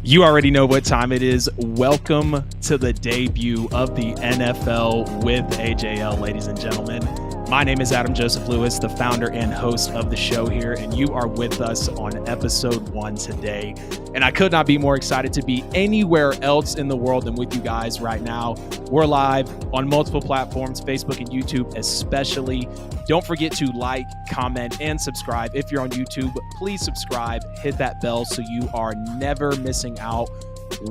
You already know what time it is. Welcome to the debut of the NFL with AJL, ladies and gentlemen. My name is Adam Joseph Lewis, the founder and host of the show here, and you are with us on episode 1 today. And I could not be more excited to be anywhere else in the world than with you guys right now. We're live on multiple platforms, Facebook and YouTube especially. Don't forget to like, comment, and subscribe. If you're on YouTube, please subscribe, hit that bell so you are never missing out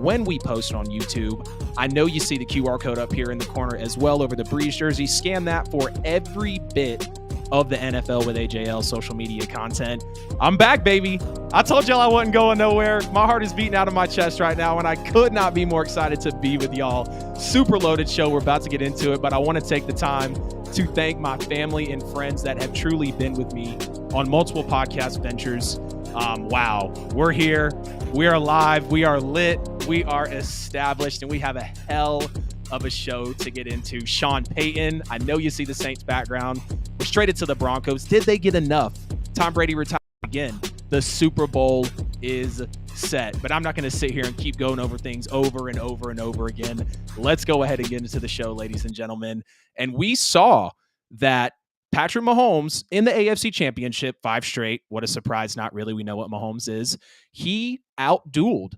when we post on YouTube. I know you see the QR code up here in the corner as well over the Breeze jersey. Scan that for every bit of the NFL with AJL social media content. I'm back, baby. I told y'all I wasn't going nowhere. My heart is beating out of my chest right now, and I could not be more excited to be with y'all. Super loaded show. We're about to get into it, but I want to take the time to thank my family and friends that have truly been with me on multiple podcast ventures. Wow, we're here. We are live. We are lit. We are established, and we have a hell of a show to get into. Sean Payton, I know you see the Saints background. We're traded to the Broncos. Did they get enough? Tom Brady retired again. The Super Bowl is set, but I'm not going to sit here and keep going over things over and over and over again. Let's go ahead and get into the show, ladies and gentlemen. And we saw that Patrick Mahomes in the AFC Championship, 5 straight. What a surprise. Not really. We know what Mahomes is. He outdueled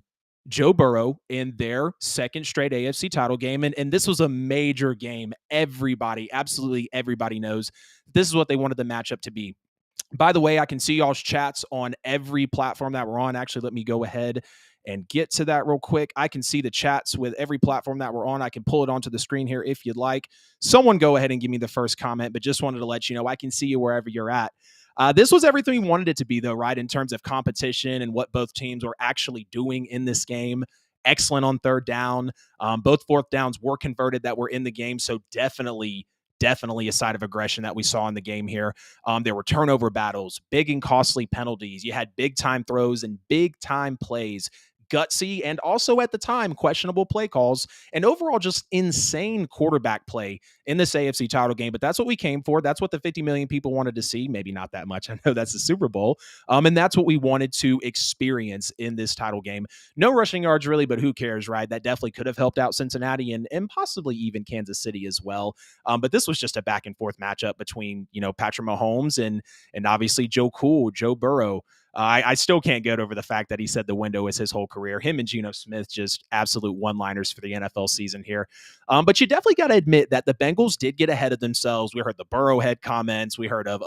Joe Burrow in their second straight AFC title game. And this was a major game. Everybody, absolutely everybody knows this is what they wanted the matchup to be. By the way, I can see y'all's chats on every platform that we're on. Actually, let me go ahead and get to that real quick. I can see the chats with every platform that we're on. I can pull it onto the screen here if you'd like. Someone go ahead and give me the first comment, but just wanted to let you know I can see you wherever you're at. This was everything we wanted it to be, though, right, in terms of competition and what both teams were actually doing in this game. Excellent on third down. Both fourth downs were converted that were in the game, so definitely a side of aggression that we saw in the game here. There were turnover battles, big and costly penalties. You had big-time throws and big-time plays. Gutsy and also at the time questionable play calls, and overall just insane quarterback play in this AFC title game. But that's what we came for. That's what the 50 million people wanted to see. Maybe not that much. I know that's the Super Bowl. And that's what we wanted to experience in this title game. No rushing yards really, but who cares, right? That definitely could have helped out Cincinnati and possibly even Kansas City as well. But this was just a back and forth matchup between, Patrick Mahomes and obviously Joe Burrow. I still can't get over the fact that he said the window is his whole career. Him and Geno Smith, just absolute one-liners for the NFL season here. But you definitely got to admit that the Bengals did get ahead of themselves. We heard the Burrowhead comments. We heard of,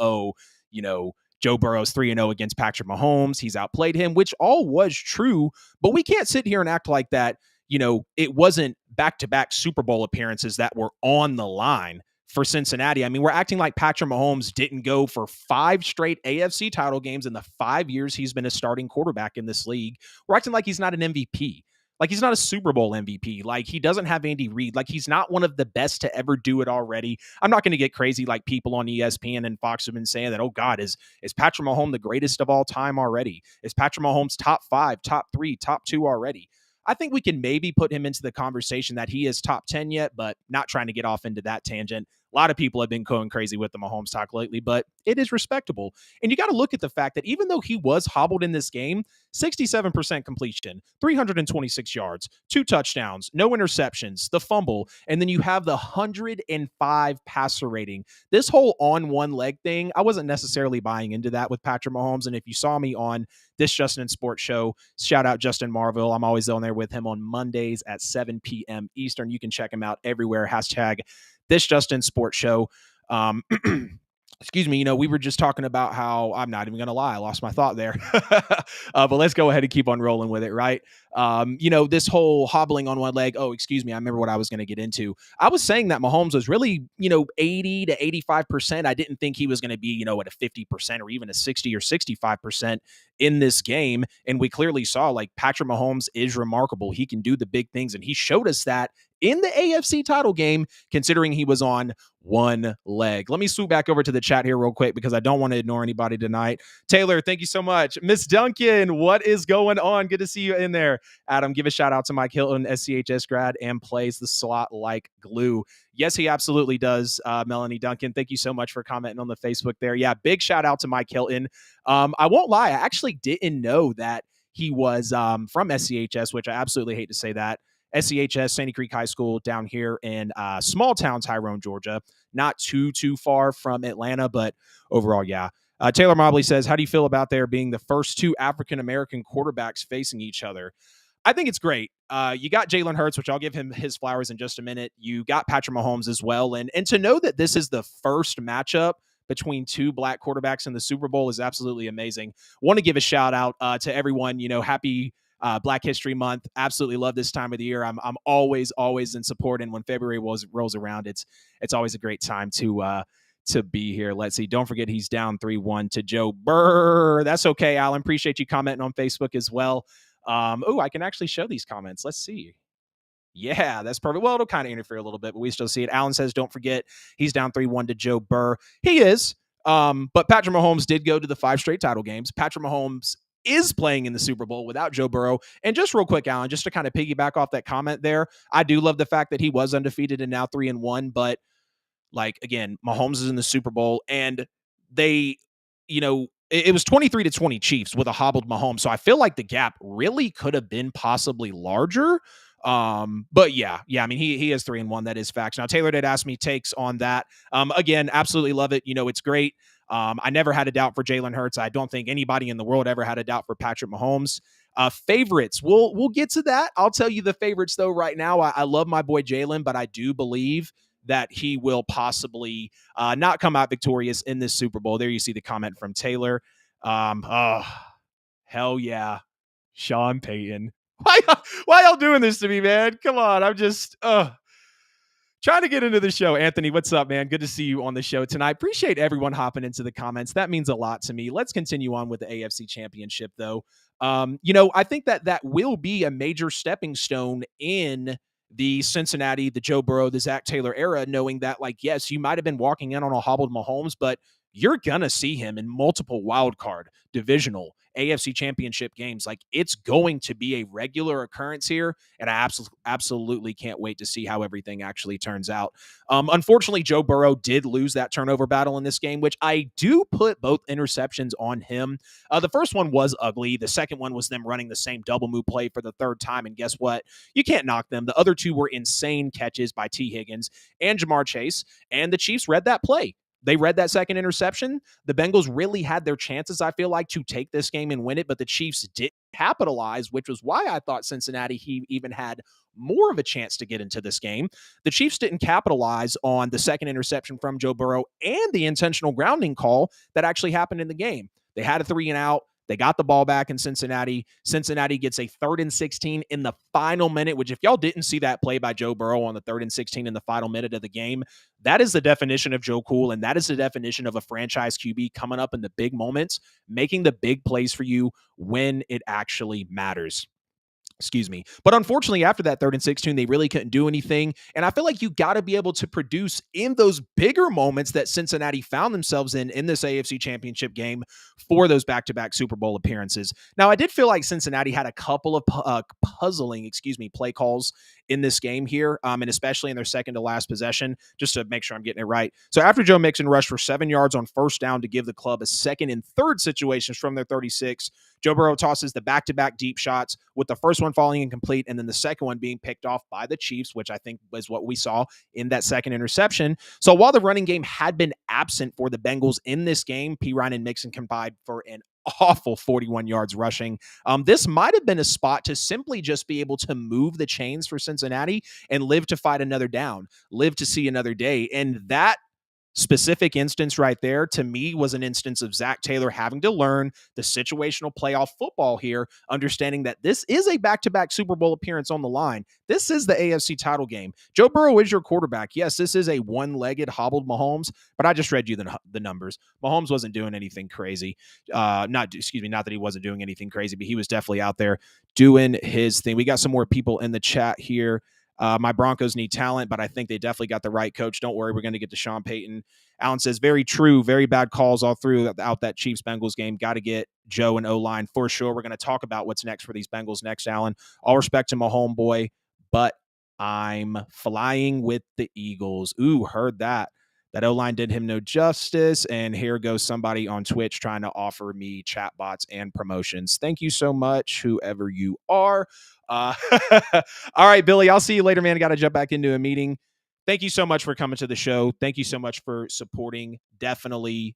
Joe Burrow's 3-0 against Patrick Mahomes. He's outplayed him, which all was true. But we can't sit here and act like that, it wasn't back-to-back Super Bowl appearances that were on the line for Cincinnati. I mean, we're acting like Patrick Mahomes didn't go for 5 straight AFC title games in the 5 years he's been a starting quarterback in this league. We're acting like he's not an MVP. Like he's not a Super Bowl MVP. Like he doesn't have Andy Reid. Like he's not one of the best to ever do it already. I'm not going to get crazy like people on ESPN and Fox have been saying that, oh God, is Patrick Mahomes the greatest of all time already? Is Patrick Mahomes top 5, top 3, top 2 already? I think we can maybe put him into the conversation that he is top 10 yet, but not trying to get off into that tangent. A lot of people have been going crazy with the Mahomes talk lately, but it is respectable. And you got to look at the fact that even though he was hobbled in this game, 67% completion, 326 yards, 2 touchdowns, no interceptions, the fumble, and then you have the 105 passer rating. This whole on one leg thing, I wasn't necessarily buying into that with Patrick Mahomes. And if you saw me on this Justin Sports show, shout out Justin Marville. I'm always on there with him on Mondays at 7 p.m. Eastern. You can check him out everywhere. Hashtag This Justin Sports Show. Excuse me, we were just talking about how, I'm not even going to lie, I lost my thought there. But let's go ahead and keep on rolling with it, right? This whole hobbling on one leg. Oh, excuse me, I remember what I was going to get into. I was saying that Mahomes was really, 80 to 85%. I didn't think he was going to be, at a 50% or even a 60 or 65% in this game. And we clearly saw like Patrick Mahomes is remarkable. He can do the big things, and he showed us that in the AFC title game, considering he was on one leg. Let me swoop back over to the chat here real quick because I don't want to ignore anybody tonight. Taylor, thank you so much. Miss Duncan, what is going on? Good to see you in there. Adam, give a shout out to Mike Hilton, SCHS grad, and plays the slot like glue. Yes, he absolutely does. Melanie Duncan, thank you so much for commenting on the Facebook there. Yeah, big shout out to Mike Hilton. I won't lie, I actually didn't know that He was from SCHS, which I absolutely hate to say that. SCHS, Sandy Creek High School, down here in small town Tyrone, Georgia. Not too far from Atlanta, but overall, yeah. Taylor Mobley says, how do you feel about there being the first two African-American quarterbacks facing each other? I think it's great. You got Jalen Hurts, which I'll give him his flowers in just a minute. You got Patrick Mahomes as well. And to know that this is the first matchup between two black quarterbacks in the Super Bowl is absolutely amazing. Want to give a shout out to everyone. Happy Black History Month. Absolutely love this time of the year. I'm always in support. And when February rolls around, it's always a great time to be here. Let's see. Don't forget he's down 3-1 to Joe Burr. That's okay, Alan. Appreciate you commenting on Facebook as well. I can actually show these comments. Let's see. Yeah, that's perfect. Well, it'll kind of interfere a little bit, but we still see it. Alan says, don't forget he's down 3-1 to Joe Burr. He is. But Patrick Mahomes did go to the 5 straight title games. Patrick Mahomes is playing in the Super Bowl without Joe Burrow. And just real quick, Alan, just to kind of piggyback off that comment there, I do love the fact that he was undefeated and now 3-1, but like, again, Mahomes is in the Super Bowl and they, it was 23-20 Chiefs with a hobbled Mahomes. So I feel like the gap really could have been possibly larger. But yeah, I mean, he is 3-1. That is facts. Now, Taylor did ask me takes on that. Again, absolutely love it. It's great. I never had a doubt for Jalen Hurts. I don't think anybody in the world ever had a doubt for Patrick Mahomes. Favorites. We'll get to that. I'll tell you the favorites though right now. I love my boy Jalen, but I do believe that he will possibly not come out victorious in this Super Bowl. There you see the comment from Taylor. Hell yeah. Sean Payton. Why y'all doing this to me, man? Come on. I'm just trying to get into the show. Anthony, what's up, man? Good to see you on the show tonight. Appreciate everyone hopping into the comments. That means a lot to me. Let's continue on with the AFC Championship, though. I think that will be a major stepping stone in the Cincinnati, the Joe Burrow, the Zach Taylor era, knowing that, like, yes, you might have been walking in on a hobbled Mahomes, but you're going to see him in multiple wild card, divisional, AFC championship games. Like, it's going to be a regular occurrence here, and I absolutely can't wait to see how everything actually turns out. Unfortunately, Joe Burrow did lose that turnover battle in this game, which I do put both interceptions on him. The first one was ugly. The second one was them running the same double move play for the third time, and guess what? You can't knock them. The other two were insane catches by T. Higgins and Jamar Chase, and the Chiefs read that play. They read that second interception. The Bengals really had their chances, I feel like, to take this game and win it, but the Chiefs didn't capitalize, which was why I thought Cincinnati even had more of a chance to get into this game. The Chiefs didn't capitalize on the second interception from Joe Burrow and the intentional grounding call that actually happened in the game. They had a 3-and-out. They got the ball back in Cincinnati. Cincinnati gets a 3rd and 16 in the final minute, which if y'all didn't see that play by Joe Burrow on the 3rd and 16 in the final minute of the game, that is the definition of Joe Cool, and that is the definition of a franchise QB coming up in the big moments, making the big plays for you when it actually matters. Excuse me. But unfortunately, after that 3rd and 16, they really couldn't do anything. And I feel like you got to be able to produce in those bigger moments that Cincinnati found themselves in this AFC Championship game for those back-to-back Super Bowl appearances. Now, I did feel like Cincinnati had a couple of puzzling play calls in this game here, and especially in their second to last possession, just to make sure I'm getting it right. So after Joe Mixon rushed for 7 yards on first down to give the club a 2nd and 3rd situations from their 36, Joe Burrow tosses the back-to-back deep shots, with the first one falling incomplete and then the second one being picked off by the Chiefs, which I think was what we saw in that second interception. So while the running game had been absent for the Bengals in this game, Pirine and Mixon combined for an awful 41 yards rushing. This might have been a spot to simply just be able to move the chains for Cincinnati and live to fight another down, live to see another day. And that specific instance right there, to me, was an instance of Zach Taylor having to learn the situational playoff football here, understanding that this is a back-to-back Super Bowl appearance on the line. This is the AFC title game. Joe Burrow is your quarterback. Yes, this is a one-legged, hobbled Mahomes, but I just read you the numbers. Mahomes wasn't doing anything crazy. Not that he wasn't doing anything crazy, but he was definitely out there doing his thing. We got some more people in the chat here. My Broncos need talent, but I think they definitely got the right coach. Don't worry, we're going to get to Sean Payton. Alan says, very true, very bad calls all throughout that Chiefs-Bengals game. Got to get Joe and O-line for sure. We're going to talk about what's next for these Bengals next, Alan. All respect to my homeboy, but I'm flying with the Eagles. Ooh, heard that. That O-line did him no justice, and here goes somebody on Twitch trying to offer me chatbots and promotions. Thank you so much, whoever you are. All right, Billy, I'll see you later, man. Got to jump back into a meeting. Thank you so much for coming to the show. Thank you so much for supporting. Definitely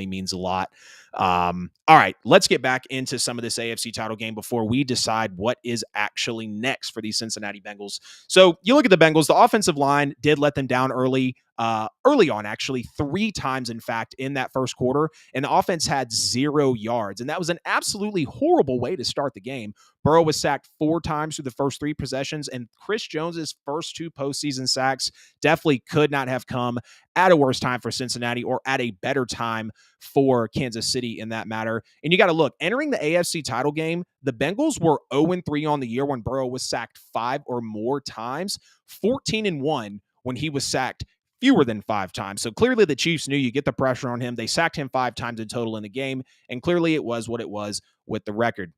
means a lot. All right, let's get back into some of this AFC title game before we decide what is actually next for these Cincinnati Bengals. So you look at the Bengals, the offensive line did let them down early on, actually 3 times, in fact, in that first quarter, and the offense had 0 yards, and that was an absolutely horrible way to start the game. Burrow was sacked 4 times through the first 3 possessions, and Chris Jones's first 2 postseason sacks definitely could not have come at a worse time for Cincinnati or at a better time for Kansas City in that matter. And you got to look, entering the AFC title game, the Bengals were 0-3 on the year when Burrow was sacked 5 or more times, 14-1 when he was sacked fewer than 5 times. So clearly the Chiefs knew you get the pressure on him. They sacked him 5 times in total in the game, and clearly it was what it was with the record.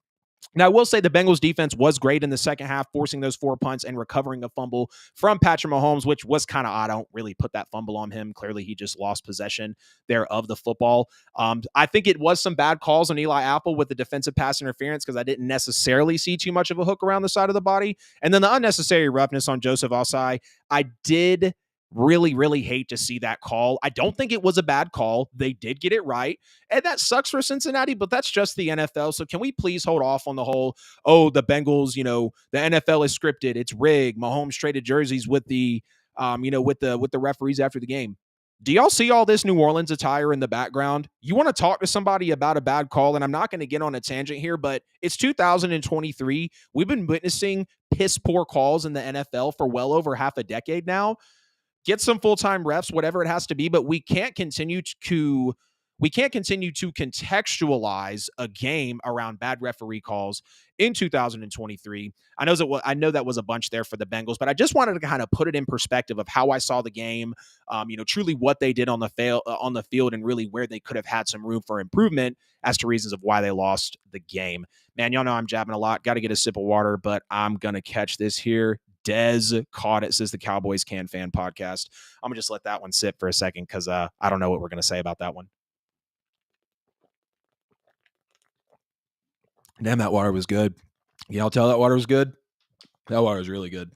Now, I will say the Bengals defense was great in the second half, forcing those 4 punts and recovering a fumble from Patrick Mahomes, which was kind of odd. I don't really put that fumble on him. Clearly, he just lost possession there of the football. I think it was some bad calls on Eli Apple with the defensive pass interference because I didn't necessarily see too much of a hook around the side of the body. And then the unnecessary roughness on Joseph Ossai, I did really hate to see that call. I don't think it was a bad call. They did get it right. And that sucks for Cincinnati, but that's just the NFL. So can we please hold off on the whole, the Bengals, the NFL is scripted, it's rigged. Mahomes traded jerseys with the with the referees after the game. Do y'all see all this New Orleans attire in the background? You want to talk to somebody about a bad call, and I'm not going to get on a tangent here, but it's 2023. We've been witnessing piss poor calls in the NFL for well over half a decade now. Get some full-time refs, whatever it has to be, but we can't continue to contextualize a game around bad referee calls in 2023. I know that was a bunch there for the Bengals, but I just wanted to kind of put it in perspective of how I saw the game, truly what they did on the field and really where they could have had some room for improvement as to reasons of why they lost the game. Man, y'all know I'm jabbing a lot. Got to get a sip of water, but I'm going to catch this here. Dez caught it, says the Cowboys Can Fan podcast. I'm going to just let that one sit for a second because I don't know what we're going to say about that one. Damn, that water was good. Y'all tell that water was good? That water was really good.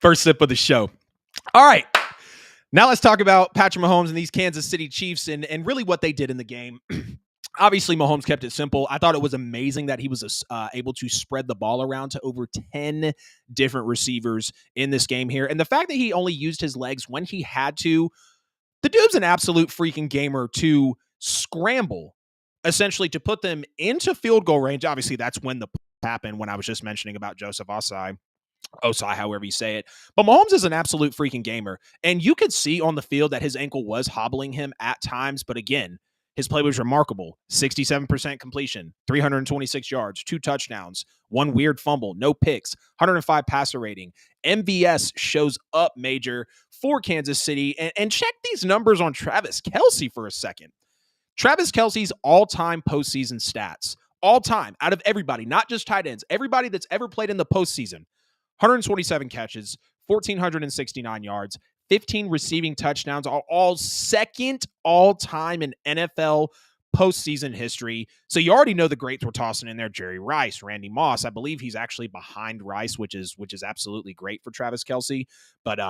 First sip of the show. All right. Now let's talk about Patrick Mahomes and these Kansas City Chiefs and really what they did in the game. Obviously, Mahomes kept it simple. I thought it was amazing that he was able to spread the ball around to over 10 different receivers in this game here. And the fact that he only used his legs when he had to, the dude's an absolute freaking gamer to scramble, essentially to put them into field goal range. Obviously, that's when the happened when I was just mentioning about Joseph Ossai, however you say it. But Mahomes is an absolute freaking gamer. And you could see on the field that his ankle was hobbling him at times. But again, his play was remarkable. 67% completion, 326 yards, 2 touchdowns, 1 weird fumble, no picks, 105 passer rating. MVS shows up major for Kansas City. And check these numbers on Travis Kelce for a second. Travis Kelce's all-time postseason stats, all-time, out of everybody, not just tight ends, everybody that's ever played in the postseason, 127 catches, 1,469 yards, 15 receiving touchdowns, are all second all-time in NFL postseason history. So you already know the greats we're tossing in there: Jerry Rice, Randy Moss. I believe he's actually behind Rice, which is absolutely great for Travis Kelce. But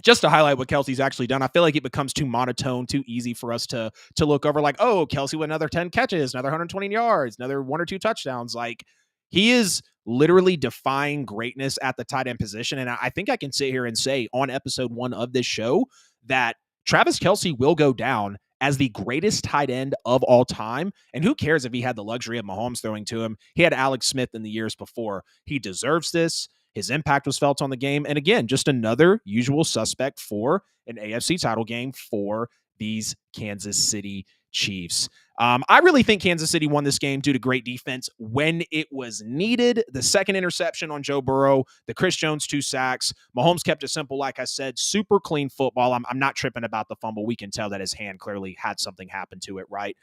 just to highlight what Kelce's actually done, I feel like it becomes too monotone, too easy for us to look over like, oh, Kelce with another 10 catches, another 120 yards, another 1 or 2 touchdowns. Like, he is literally defying greatness at the tight end position. And I think I can sit here and say on episode 1 of this show that Travis Kelce will go down as the greatest tight end of all time. And who cares if he had the luxury of Mahomes throwing to him? He had Alex Smith in the years before. He deserves this. His impact was felt on the game. And again, just another usual suspect for an AFC title game for these Kansas City Chiefs. I really think Kansas City won this game due to great defense when it was needed. The second interception on Joe Burrow, the Chris Jones 2 sacks. Mahomes kept it simple, like I said, super clean football. I'm not tripping about the fumble. We can tell that his hand clearly had something happen to it, right?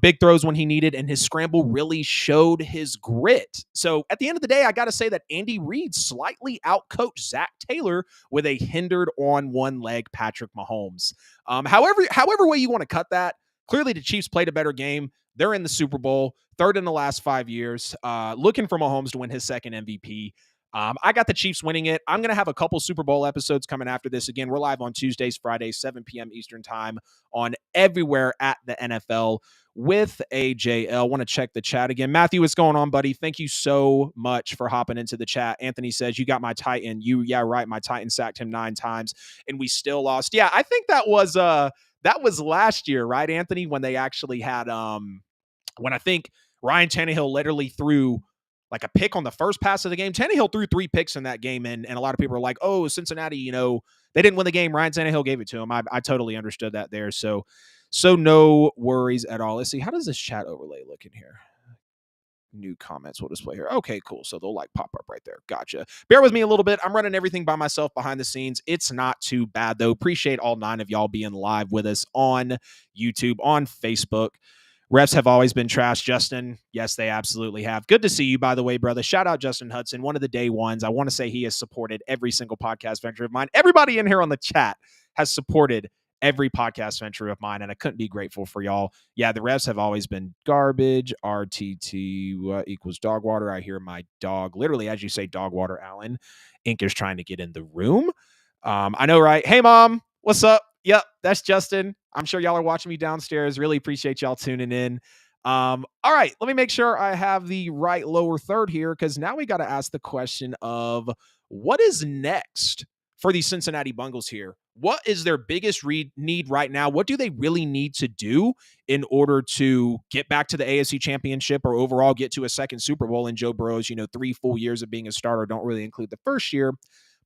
Big throws when he needed, and his scramble really showed his grit. So at the end of the day, I got to say that Andy Reid slightly outcoached Zach Taylor with a hindered on one leg Patrick Mahomes. However way you want to cut that, clearly the Chiefs played a better game. They're in the Super Bowl, third in the last 5 years, looking for Mahomes to win his second MVP. I got the Chiefs winning it. I'm going to have a couple Super Bowl episodes coming after this. Again, we're live on Tuesdays, Fridays, 7 p.m. Eastern time on everywhere at the NFL with AJL. Want to check the chat again. Matthew, what's going on, buddy? Thank you so much for hopping into the chat. Anthony says, you got my Titan. Yeah, right. My Titan sacked him 9 times, and we still lost. Yeah, I think that was last year, right, Anthony, when they actually had when I think Ryan Tannehill literally threw like a pick on the first pass of the game. Tannehill threw 3 picks in that game, and a lot of people are like, oh, Cincinnati, they didn't win the game. Ryan Tannehill gave it to him. I totally understood that there. So no worries at all. Let's see. How does this chat overlay look in here? New comments will display here. Okay, cool. So they'll pop up right there. Gotcha. Bear with me a little bit. I'm running everything by myself behind the scenes. It's not too bad, though. Appreciate all 9 of y'all being live with us on YouTube, on Facebook. Refs have always been trash, Justin. Yes, they absolutely have. Good to see you, by the way, brother. Shout out Justin Hudson, one of the day ones. I want to say he has supported every single podcast venture of mine. Everybody in here on the chat has supported every podcast venture of mine, and I couldn't be grateful for y'all. Yeah, the refs have always been garbage. RTT equals dog water. I hear my dog, literally, as you say, dog water, Alan. Ink is trying to get in the room. I know, right? Hey, Mom. What's up? Yep, that's Justin. I'm sure y'all are watching me downstairs. Really appreciate y'all tuning in. All right, let me make sure I have the right lower third here, because now we got to ask the question of what is next for the Cincinnati Bengals here. What is their biggest need right now? What do they really need to do in order to get back to the AFC Championship or overall get to a second Super Bowl? And Joe Burrow's, 3 full years of being a starter don't really include the first year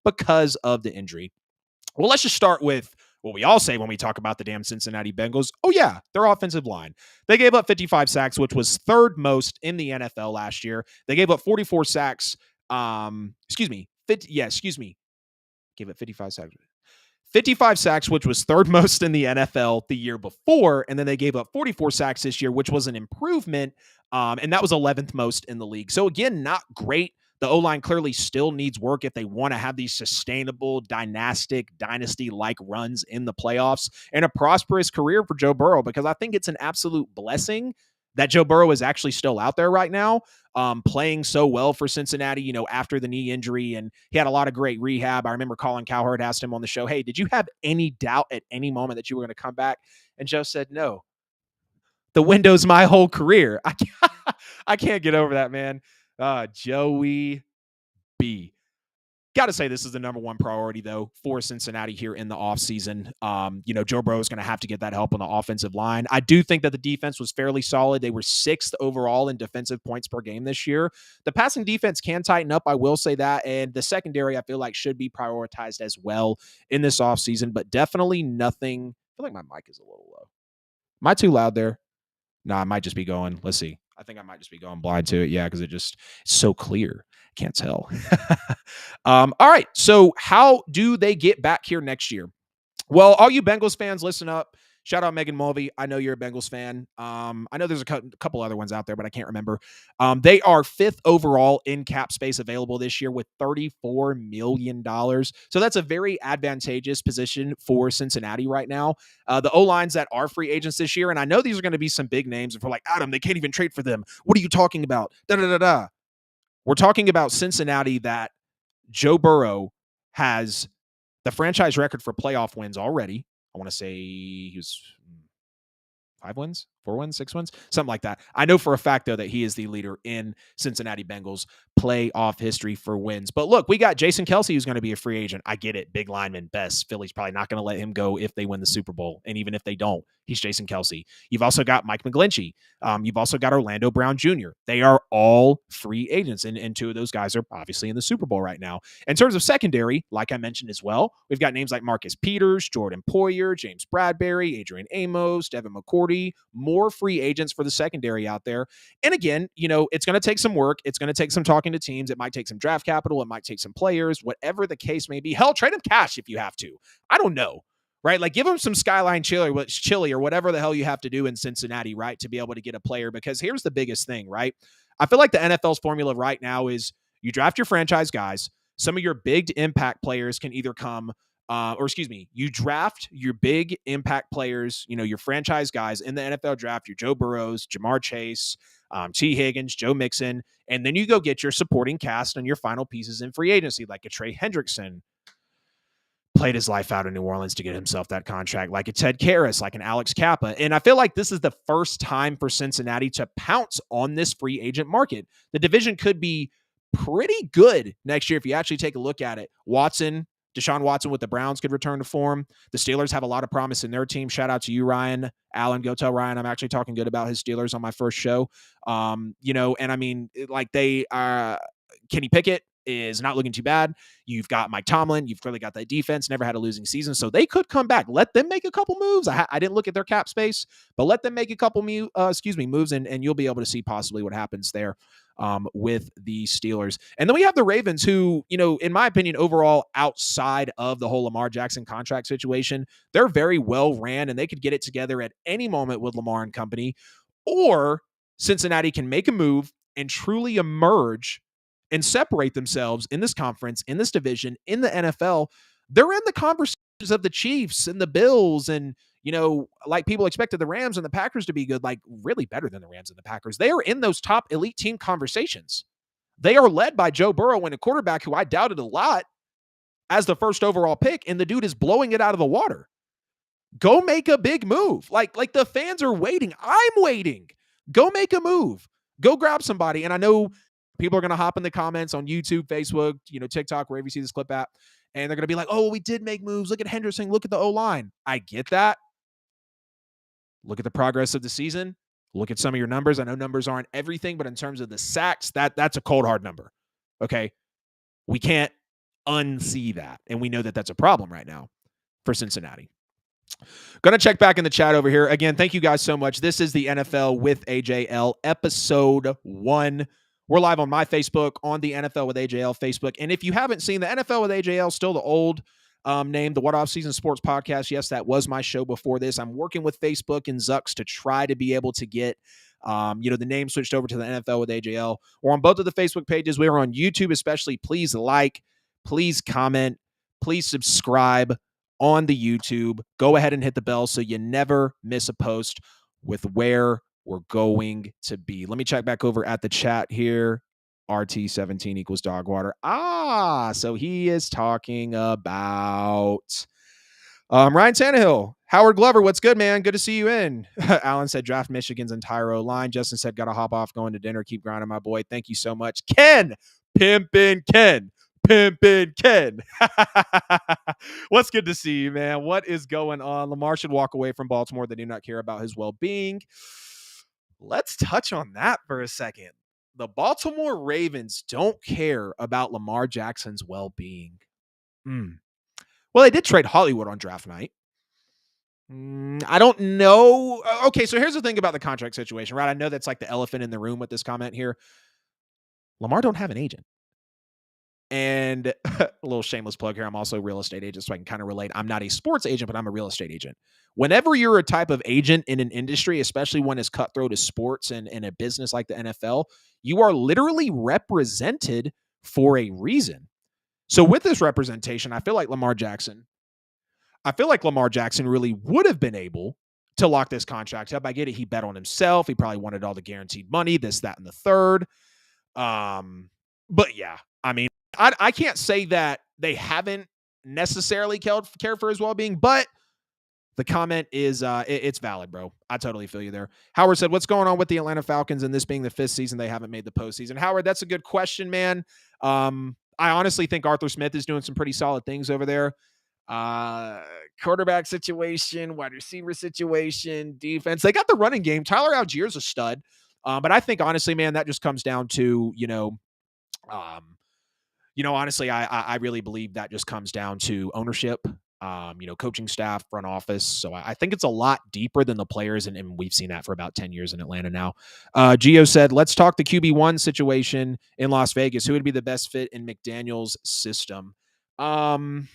because of the injury. Well, let's just start with what we all say when we talk about the damn Cincinnati Bengals. Oh, yeah, their offensive line. They gave up 55 sacks, which was third most in the NFL last year. They gave up 44 sacks. Gave up 55 sacks. 55 sacks, which was third most in the NFL the year before. And then they gave up 44 sacks this year, which was an improvement. And that was 11th most in the league. So again, not great. The O-line clearly still needs work if they want to have these sustainable, dynasty-like runs in the playoffs and a prosperous career for Joe Burrow, because I think it's an absolute blessing that Joe Burrow is actually still out there right now, playing so well for Cincinnati, after the knee injury, and he had a lot of great rehab. I remember Colin Cowherd asked him on the show, hey, did you have any doubt at any moment that you were going to come back? And Joe said, no. The window's my whole career. I can't get over that, man. Joey B. Got to say this is the number one priority, though, for Cincinnati here in the offseason. Joe Burrow is going to have to get that help on the offensive line. I do think that the defense was fairly solid. They were 6th overall in defensive points per game this year. The passing defense can tighten up, I will say that. And the secondary, I feel like, should be prioritized as well in this offseason, but definitely nothing. I feel like my mic is a little low. Am I too loud there? No, I might just be going. Let's see. I think I might just be going blind to it. Yeah, because it's so clear. Can't tell. All right. So how do they get back here next year? Well, all you Bengals fans, listen up. Shout out Megan Mulvey. I know you're a Bengals fan. I know there's a couple other ones out there, but I can't remember. They are 5th overall in cap space available this year with $34 million. So that's a very advantageous position for Cincinnati right now. The O-lines that are free agents this year, and I know these are going to be some big names. If we're like, Adam, they can't even trade for them. What are you talking about? Da-da-da-da. We're talking about Cincinnati that Joe Burrow has the franchise record for playoff wins already. I want to say he was 4 4 wins, 6 wins, something like that. I know for a fact, though, that he is the leader in Cincinnati Bengals playoff history for wins. But look, we got Jason Kelce, who's going to be a free agent. I get it. Big lineman, best. Philly's probably not going to let him go if they win the Super Bowl. And even if they don't, he's Jason Kelce. You've also got Mike McGlinchey. You've also got Orlando Brown Jr. They are all free agents. And two of those guys are obviously in the Super Bowl right now. In terms of secondary, like I mentioned as well, we've got names like Marcus Peters, Jordan Poyer, James Bradbury, Adrian Amos, Devin McCourty, more free agents for the secondary out there. And again, it's going to take some work. It's going to take some talking to teams. It might take some draft capital. It might take some players, whatever the case may be. Hell, trade him cash if you have to. I don't know, right? Like give him some Skyline chili or whatever the hell you have to do in Cincinnati, right, to be able to get a player. Because here's the biggest thing, right? I feel like the NFL's formula right now is you draft your franchise guys. Some of your big impact players can either come you draft your big impact players, your franchise guys in the NFL draft, your Joe Burrows, Jamar Chase, T. Higgins, Joe Mixon, and then you go get your supporting cast and your final pieces in free agency, like a Trey Hendrickson, played his life out in New Orleans to get himself that contract, like a Ted Karras, like an Alex Kappa. And I feel like this is the first time for Cincinnati to pounce on this free agent market. The division could be pretty good next year if you actually take a look at it. Deshaun Watson with the Browns could return to form. The Steelers have a lot of promise in their team. Shout out to you, Ryan Allen. Go tell Ryan I'm actually talking good about his Steelers on my first show. And I mean, like they are. Kenny Pickett is not looking too bad. You've got Mike Tomlin. You've clearly got that defense. Never had a losing season, so they could come back. Let them make a couple moves. I didn't look at their cap space, but let them make a couple moves, and you'll be able to see possibly what happens there. With the Steelers. And then we have the Ravens who, in my opinion, overall, outside of the whole Lamar Jackson contract situation, they're very well ran and they could get it together at any moment with Lamar and company. Or Cincinnati can make a move and truly emerge and separate themselves in this conference, in this division, in the NFL. They're in the conversations of the Chiefs and the Bills and, like people expected the Rams and the Packers to be good, like really better than the Rams and the Packers. They are in those top elite team conversations. They are led by Joe Burrow and a quarterback who I doubted a lot as the first overall pick, and the dude is blowing it out of the water. Go make a big move. Like the fans are waiting. I'm waiting. Go make a move. Go grab somebody. And I know people are going to hop in the comments on YouTube, Facebook, TikTok, wherever you see this clip at, and they're going to be like, oh, we did make moves. Look at Henderson. Look at the O-line. I get that. Look at the progress of the season. Look at some of your numbers. I know numbers aren't everything, but in terms of the sacks, that's a cold, hard number. Okay? We can't unsee that, and we know that that's a problem right now for Cincinnati. Going to check back in the chat over here. Again, thank you guys so much. This is the NFL with AJL, episode 1. We're live on my Facebook, on the NFL with AJL Facebook. And if you haven't seen the NFL with AJL, still the old name, the What Off Season Sports Podcast. Yes, that was my show before this. I'm working with Facebook and Zucks to try to be able to get, the name switched over to the NFL with AJL. We're on both of the Facebook pages. We are on YouTube, especially. Please like, please comment, please subscribe on the YouTube. Go ahead and hit the bell so you never miss a post with where we're going to be. Let me check back over at the chat here. RT17 equals dog water. So he is talking about Ryan Tannehill. Howard Glover, what's good, man? Good to see you in. Alan said draft Michigan's entire O-line. Justin said, gotta hop off, going to dinner. Keep grinding, my boy. Thank you so much. Ken, Pimpin' Ken. What's good to see you, man? What is going on? Lamar should walk away from Baltimore. They do not care about his well-being. Let's touch on that for a second. The Baltimore Ravens don't care about Lamar Jackson's well-being. Well, they did trade Hollywood on draft night. I don't know. Okay, so here's the thing about the contract situation, right? I know that's like the elephant in the room with this comment here. Lamar don't have an agent. And a little shameless plug here. I'm also a real estate agent, so I can kind of relate. I'm not a sports agent, but I'm a real estate agent. Whenever you're a type of agent in an industry, especially when it's cutthroat as sports and in a business like the NFL, you are literally represented for a reason. So with this representation, I feel like Lamar Jackson really would have been able to lock this contract up. I get it. He bet on himself. He probably wanted all the guaranteed money, this, that, and the third. But yeah, I mean, I can't say that they haven't necessarily cared for his well-being, but The comment is it's valid, bro. I totally feel you there. Howard said, what's going on with the Atlanta Falcons and this being the 5th season they haven't made the postseason? Howard, that's a good question, man. I honestly think Arthur Smith is doing some pretty solid things over there. Quarterback situation, wide receiver situation, defense. They got the running game. Tyler Allgeier's a stud. But I think honestly, man, that just comes down to, honestly, I really believe that just comes down to ownership, coaching staff, front office. So I think it's a lot deeper than the players, and we've seen that for about 10 years in Atlanta now. Gio said, let's talk the QB1 situation in Las Vegas. Who would be the best fit in McDaniel's system? I've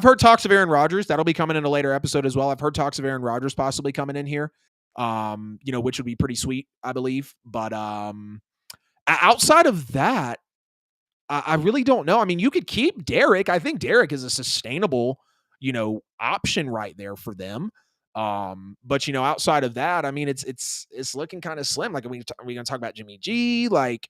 heard talks of Aaron Rodgers. That'll be coming in a later episode as well. I've heard talks of Aaron Rodgers possibly coming in here, which would be pretty sweet, I believe. But outside of that, I really don't know. I mean, you could keep Derek. I think Derek is a sustainable, option right there for them. But outside of that, I mean, it's looking kind of slim. Like, are we going to talk about Jimmy G? Like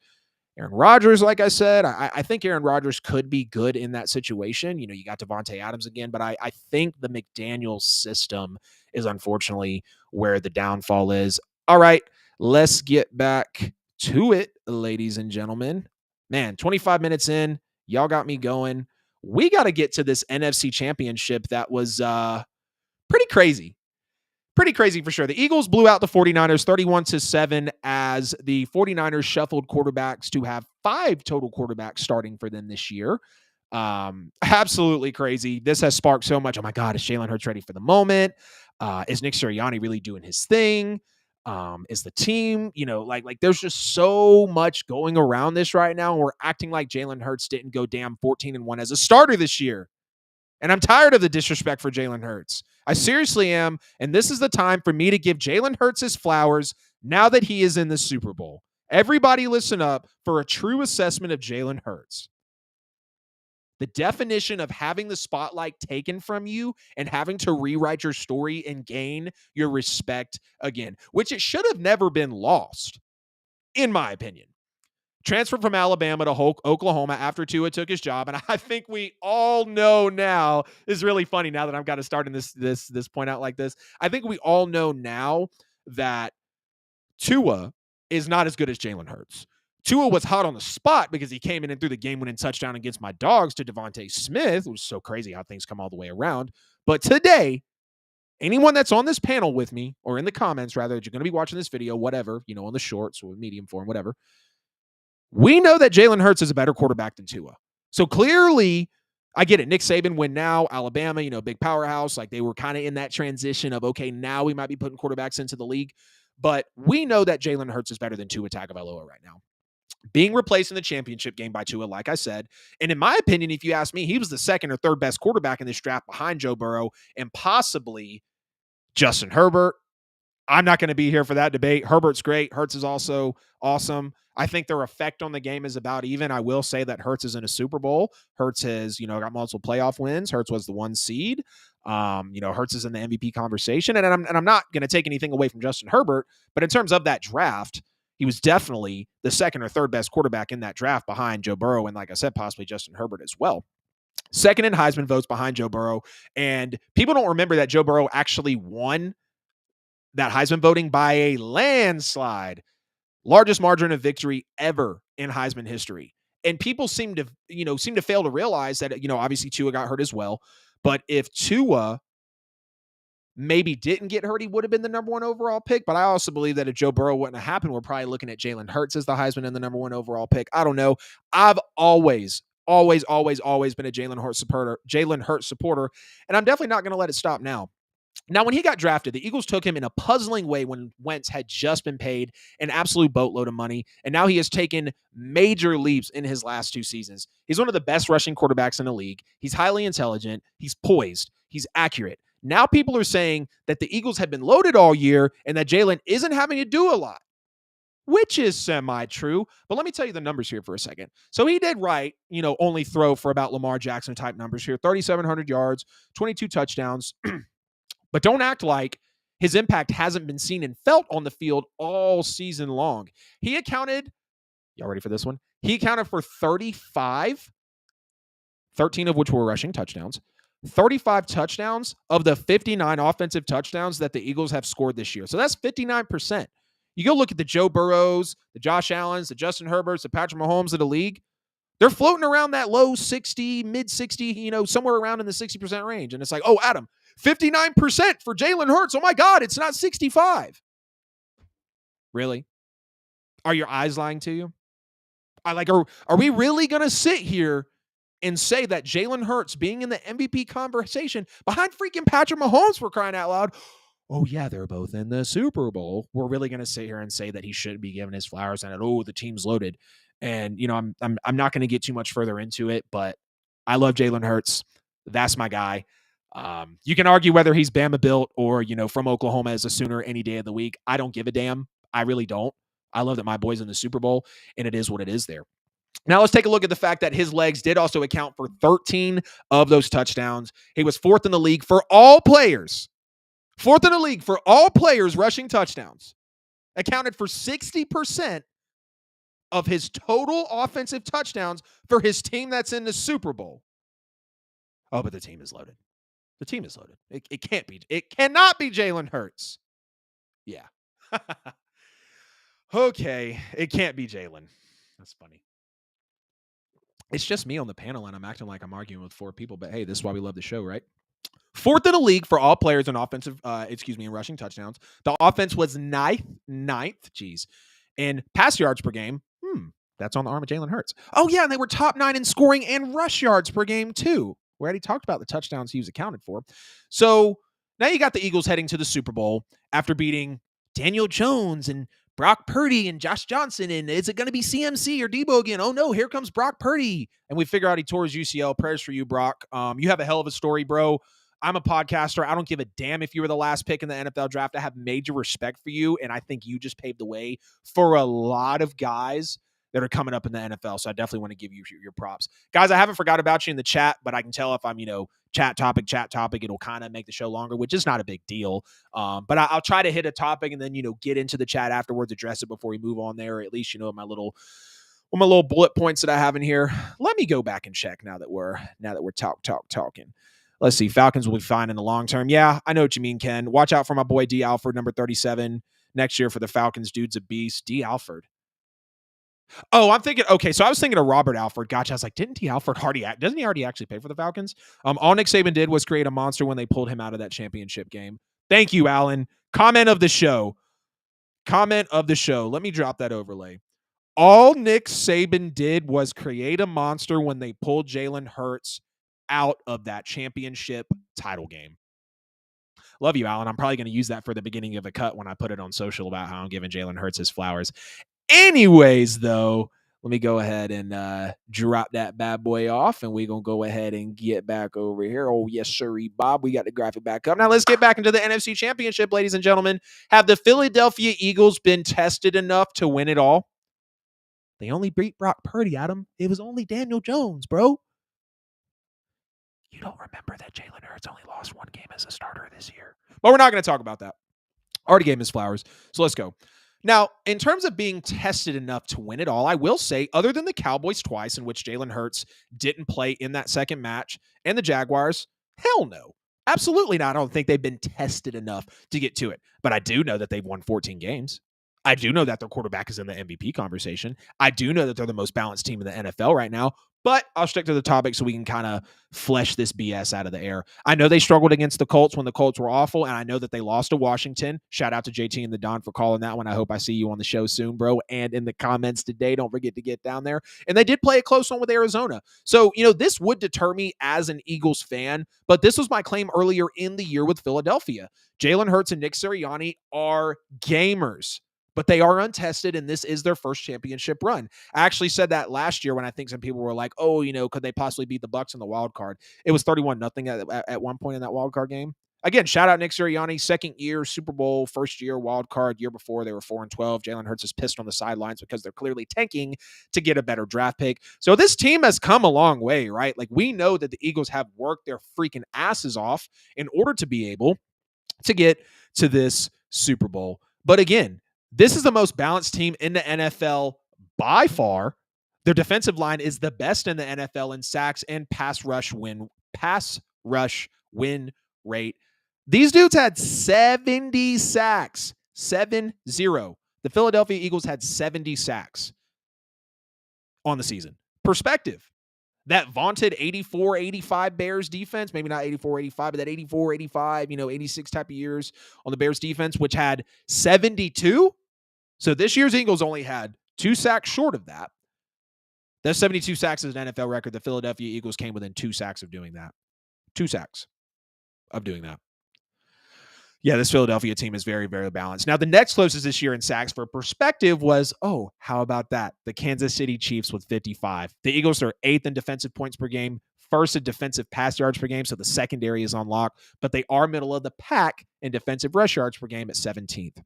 Aaron Rodgers, like I said, I think Aaron Rodgers could be good in that situation. You got Devontae Adams again, but I think the McDaniels system is unfortunately where the downfall is. All right, let's get back to it, ladies and gentlemen. Man, 25 minutes in, y'all got me going. We got to get to this NFC Championship that was pretty crazy. Pretty crazy for sure. The Eagles blew out the 49ers 31-7 as the 49ers shuffled quarterbacks to have 5 total quarterbacks starting for them this year. Absolutely crazy. This has sparked so much. Oh my God, is Jalen Hurts ready for the moment? Is Nick Sirianni really doing his thing? Is the team, like there's just so much going around this right now. And we're acting like Jalen Hurts didn't go damn 14-1 as a starter this year. And I'm tired of the disrespect for Jalen Hurts. I seriously am. And this is the time for me to give Jalen Hurts his flowers now that he is in the Super Bowl. Everybody listen up for a true assessment of Jalen Hurts. The definition of having the spotlight taken from you and having to rewrite your story and gain your respect again, which it should have never been lost, in my opinion. Transferred from Alabama to Oklahoma after Tua took his job. And I think we all know now, this is really funny now that I've got to start in this point out like this. I think we all know now that Tua is not as good as Jalen Hurts. Tua was hot on the spot because he came in and threw the game-winning touchdown against my dogs to Devontae Smith. It was so crazy how things come all the way around. But today, anyone that's on this panel with me, or in the comments rather, that you're going to be watching this video, whatever, on the shorts or medium form, whatever, we know that Jalen Hurts is a better quarterback than Tua. So clearly, I get it. Nick Saban win now. Alabama, big powerhouse. Like they were kind of in that transition of, okay, now we might be putting quarterbacks into the league. But we know that Jalen Hurts is better than Tua Tagovailoa right now. Being replaced in the championship game by Tua, like I said. And in my opinion, if you ask me, he was the second or third best quarterback in this draft behind Joe Burrow and possibly Justin Herbert. I'm not going to be here for that debate. Herbert's great. Hurts is also awesome. I think their effect on the game is about even. I will say that Hurts is in a Super Bowl. Hurts has, got multiple playoff wins. Hurts was the 1 seed. Hurts is in the MVP conversation. And I'm not going to take anything away from Justin Herbert, but in terms of that draft, he was definitely the second or third best quarterback in that draft behind Joe Burrow. And like I said, possibly Justin Herbert as well. Second in Heisman votes behind Joe Burrow. And people don't remember that Joe Burrow actually won that Heisman voting by a landslide. Largest margin of victory ever in Heisman history. And people seem to fail to realize that, obviously Tua got hurt as well. But if Tua maybe didn't get hurt, he would have been the number 1 overall pick. But I also believe that if Joe Burrow wouldn't have happened, we're probably looking at Jalen Hurts as the Heisman and the number 1 overall pick. I don't know. I've always been a Jalen Hurts supporter. And I'm definitely not going to let it stop now. Now, when he got drafted, the Eagles took him in a puzzling way when Wentz had just been paid an absolute boatload of money, and now he has taken major leaps in his last 2 seasons. He's one of the best rushing quarterbacks in the league. He's highly intelligent. He's poised. He's accurate. Now people are saying that the Eagles have been loaded all year and that Jalen isn't having to do a lot, which is semi-true. But let me tell you the numbers here for a second. So he did right, only throw for about Lamar Jackson type numbers here, 3,700 yards, 22 touchdowns. But don't act like his impact hasn't been seen and felt on the field all season long. He accounted, y'all ready for this one? He accounted for 35, 13 of which were rushing touchdowns, 35 touchdowns of the 59 offensive touchdowns that the Eagles have scored this year. So that's 59%. You go look at the Joe Burrows, the Josh Allens, the Justin Herberts, the Patrick Mahomes of the league. They're floating around that low 60, mid 60, somewhere around in the 60% range. And it's like, oh, Adam, 59% for Jalen Hurts. Oh my God, it's not 65. Really? Are your eyes lying to you? Are we really going to sit here and say that Jalen Hurts being in the MVP conversation behind freaking Patrick Mahomes, for crying out loud? Oh yeah, they're both in the Super Bowl. We're really going to sit here and say that he shouldn't be given his flowers and that, the team's loaded. And I'm not going to get too much further into it, but I love Jalen Hurts. That's my guy. You can argue whether he's Bama built or from Oklahoma as a Sooner any day of the week. I don't give a damn. I really don't. I love that my boy's in the Super Bowl, and it is what it is there. Now let's take a look at the fact that his legs did also account for 13 of those touchdowns. He was fourth in the league for all players. Fourth in the league for all players rushing touchdowns. Accounted for 60% of his total offensive touchdowns for his team that's in the Super Bowl. Oh, but the team is loaded. The team is loaded. It can't be. It cannot be Jalen Hurts. Yeah. Okay. It can't be Jalen. That's funny. It's just me on the panel, and I'm acting like I'm arguing with four people. But hey, this is why we love the show, right? Fourth in the league for all players in in rushing touchdowns. The offense was ninth, in pass yards per game. That's on the arm of Jalen Hurts. Oh yeah, and they were top 9 in scoring and rush yards per game too. We already talked about the touchdowns he was accounted for. So now you got the Eagles heading to the Super Bowl after beating Daniel Jones and Brock Purdy and Josh Johnson. And is it going to be CMC or Debo again? Oh no, here comes Brock Purdy. And we figure out he tore his UCL. Prayers for you, Brock. You have a hell of a story, bro. I'm a podcaster. I don't give a damn if you were the last pick in the NFL draft. I have major respect for you, and I think you just paved the way for a lot of guys that are coming up in the NFL. So I definitely want to give you your props. Guys, I haven't forgot about you in the chat, but I can tell if I'm, chat topic, it'll kind of make the show longer, which is not a big deal. But I'll try to hit a topic and then, get into the chat afterwards, address it before we move on there, or at least, my little bullet points that I have in here. Let me go back and check now that we're talking. Let's see. Falcons will be fine in the long term. Yeah, I know what you mean, Ken. Watch out for my boy D. Alford, number 37, next year for the Falcons. Dude's a beast. D. Alford. Oh, I'm thinking, okay, so I was thinking of Robert Alford. Gotcha. I was like, doesn't he already actually play for the Falcons? All Nick Saban did was create a monster when they pulled him out of that championship game. Thank you, Alan. Comment of the show. Let me drop that overlay. All Nick Saban did was create a monster when they pulled Jalen Hurts out of that championship title game. Love you, Alan. I'm probably going to use that for the beginning of a cut when I put it on social about how I'm giving Jalen Hurts his flowers. Anyways, though, let me go ahead and drop that bad boy off, and we're going to go ahead and get back over here. Oh, yes, sir, Bob. We got the graphic back up. Now, let's get back into the NFC Championship, ladies and gentlemen. Have the Philadelphia Eagles been tested enough to win it all? They only beat Brock Purdy, Adam. It was only Daniel Jones, bro. You don't remember that Jalen Hurts only lost one game as a starter this year. But we're not going to talk about that. Already gave him his flowers, so let's go. Now, in terms of being tested enough to win it all, I will say, other than the Cowboys twice, in which Jalen Hurts didn't play in that second match, and the Jaguars, hell no. Absolutely not. I don't think they've been tested enough to get to it. But I do know that they've won 14 games. I do know that their quarterback is in the MVP conversation. I do know that they're the most balanced team in the NFL right now. But I'll stick to the topic so we can kind of flesh this BS out of the air. I know they struggled against the Colts when the Colts were awful, and I know that they lost to Washington. Shout out to JT and the Don for calling that one. I hope I see you on the show soon, bro. And in the comments today, don't forget to get down there. And they did play a close one with Arizona. So, this would deter me as an Eagles fan, but this was my claim earlier in the year with Philadelphia. Jalen Hurts and Nick Sirianni are gamers, but they are untested, and this is their first championship run. I actually said that last year when I think some people were like, oh, could they possibly beat the Bucs in the wild card? It was 31-0 at one point in that wild card game. Again, shout out Nick Sirianni, second year, Super Bowl, first year, wild card. Year before, they were 4-12. Jalen Hurts is pissed on the sidelines because they're clearly tanking to get a better draft pick. So this team has come a long way, right? Like, we know that the Eagles have worked their freaking asses off in order to be able to get to this Super Bowl. But again, this is the most balanced team in the NFL by far. Their defensive line is the best in the NFL in sacks and pass rush rush win rate. These dudes had 70 sacks. 7-0. The Philadelphia Eagles had 70 sacks on the season. Perspective. That vaunted 84-85 Bears defense, maybe not 84-85, but that 84-85, 86 type of years on the Bears defense, which had 72. So this year's Eagles only had 2 sacks short of that. That 72 sacks is an NFL record. The Philadelphia Eagles came within 2 sacks of doing that. 2 sacks of doing that. Yeah, this Philadelphia team is very, very balanced. Now, the next closest this year in sacks for perspective was, how about that? The Kansas City Chiefs with 55. The Eagles are 8th in defensive points per game, 1st in defensive pass yards per game, so the secondary is on lock, but they are middle of the pack in defensive rush yards per game at 17th.